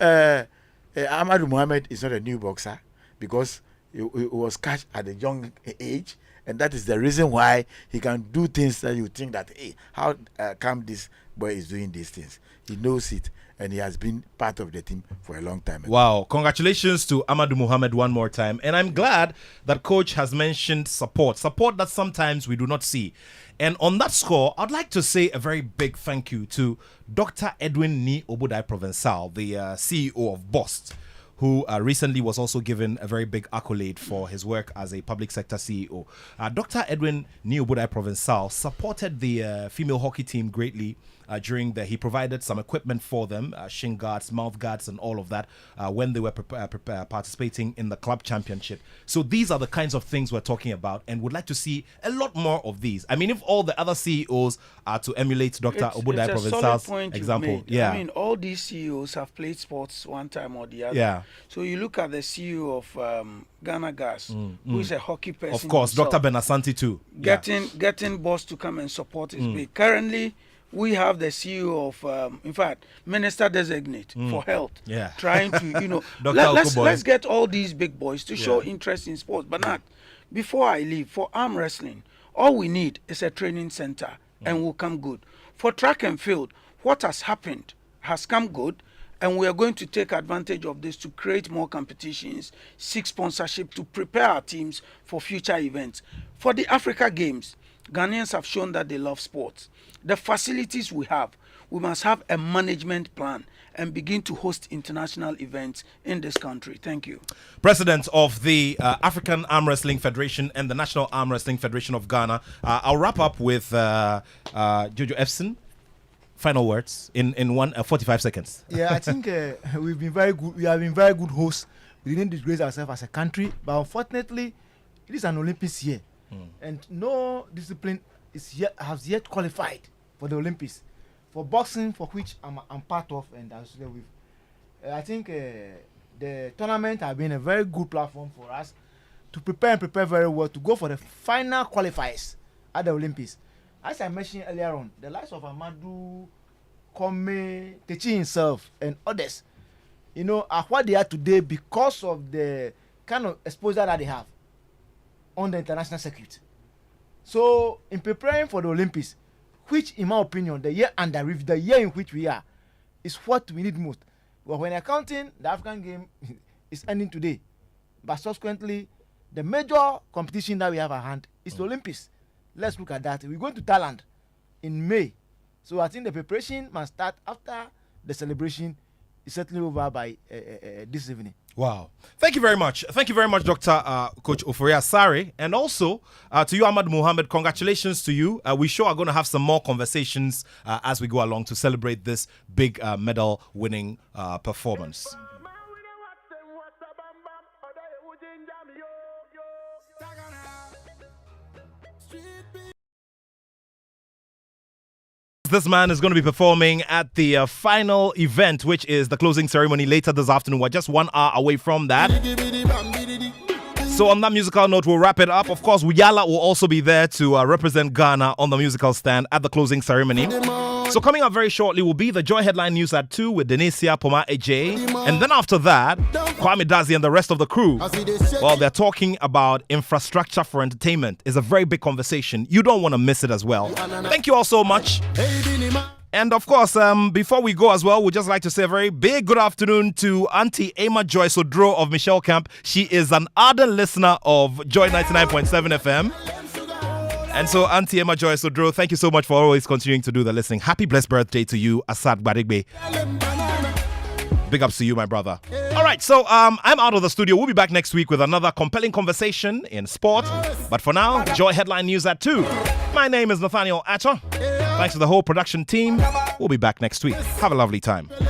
Amadou Mohamed is not a new boxer, because he was catched at a young age, and that is the reason why he can do things that you think that, hey, how come this boy is doing these things? He knows it, and he has been part of the team for a long time. Wow. Congratulations to Amadou Mohamed one more time. And I'm glad that coach has mentioned support that sometimes we do not see. And on that score, I'd like to say a very big thank you to Dr. Edwin Ni Obudai Provençal, the CEO of BOST, who recently was also given a very big accolade for his work as a public sector CEO. Dr. Edwin Ni Obudai Provençal supported the female hockey team greatly during he provided some equipment for them, shin guards, mouth guards, and all of that when they were participating in the club championship. So these are the kinds of things we're talking about, and would like to see a lot more of these. I mean, if all the other CEOs are to emulate Dr. Obudai Provençal's example. Yeah. I mean, all these CEOs have played sports one time or the other. Yeah. So you look at the CEO of Ghana Gas, who is a hockey person. Of course, himself, Dr. Benasanti too. Getting boss to come and support his bid. Currently, we have the CEO of, in fact, Minister Designate for Health, trying to, let's get all these big boys to show interest in sports. But not before I leave, for arm wrestling, all we need is a training center, and we'll come good. For track and field, what has happened has come good, and we are going to take advantage of this to create more competitions, seek sponsorship to prepare our teams for future events. For the Africa Games, Ghanaians have shown that they love sports. The facilities we have, we must have a management plan and begin to host international events in this country. Thank you. President of the African Arm Wrestling Federation and the National Arm Wrestling Federation of Ghana. I'll wrap up with Jojo Efson. Final words in 45 seconds. Yeah, I think we've been very good. We have been very good hosts. We didn't disgrace ourselves as a country, but unfortunately, it is an Olympics year, and no discipline has yet qualified for the Olympics. For boxing, for which I'm part of, and I think the tournament has been a very good platform for us to prepare very well to go for the final qualifiers at the Olympics. As I mentioned earlier on, the likes of Amadou, Kome, Techi himself, and others, are what they are today because of the kind of exposure that they have on the international circuit. So, in preparing for the Olympics, which, in my opinion, the year under review, the year in which we are, is what we need most. But when accounting, the African game is ending today. But subsequently, the major competition that we have at hand is the Olympics. Let's look at that. We're going to Thailand in May. So I think the preparation must start after the celebration is certainly over by this evening. Wow. Thank you very much. Thank you very much, Dr. Coach Oforia Sari. And also to you, Ahmad Mohamed, congratulations to you. We sure are going to have some more conversations as we go along to celebrate this big medal-winning performance. This man is going to be performing at the final event, which is the closing ceremony later this afternoon. We're just 1 hour away from that. So on that musical note, we'll wrap it up. Of course, Yala will also be there to represent Ghana on the musical stand at the closing ceremony. So coming up very shortly will be the Joy Headline News at 2 with Denesia Poma Eje. And then after that, Kwame Dazi and the rest of the crew, well, they're talking about infrastructure for entertainment. It's a very big conversation. You don't want to miss it as well. Thank you all so much. And of course, before we go as well, we'd just like to say a very big good afternoon to Auntie Emma Joyce Odro of Michelle Camp. She is an ardent listener of Joy 99.7 FM. And so, Auntie Emma Joyce Odro, thank you so much for always continuing to do the listening. Happy blessed birthday to you, Asad Badigbe. Big ups to you, my brother. All right, so I'm out of the studio. We'll be back next week with another compelling conversation in sport. But for now, Joy Headline News at 2. My name is Nathaniel Attoh. Thanks to the whole production team. We'll be back next week. Have a lovely time.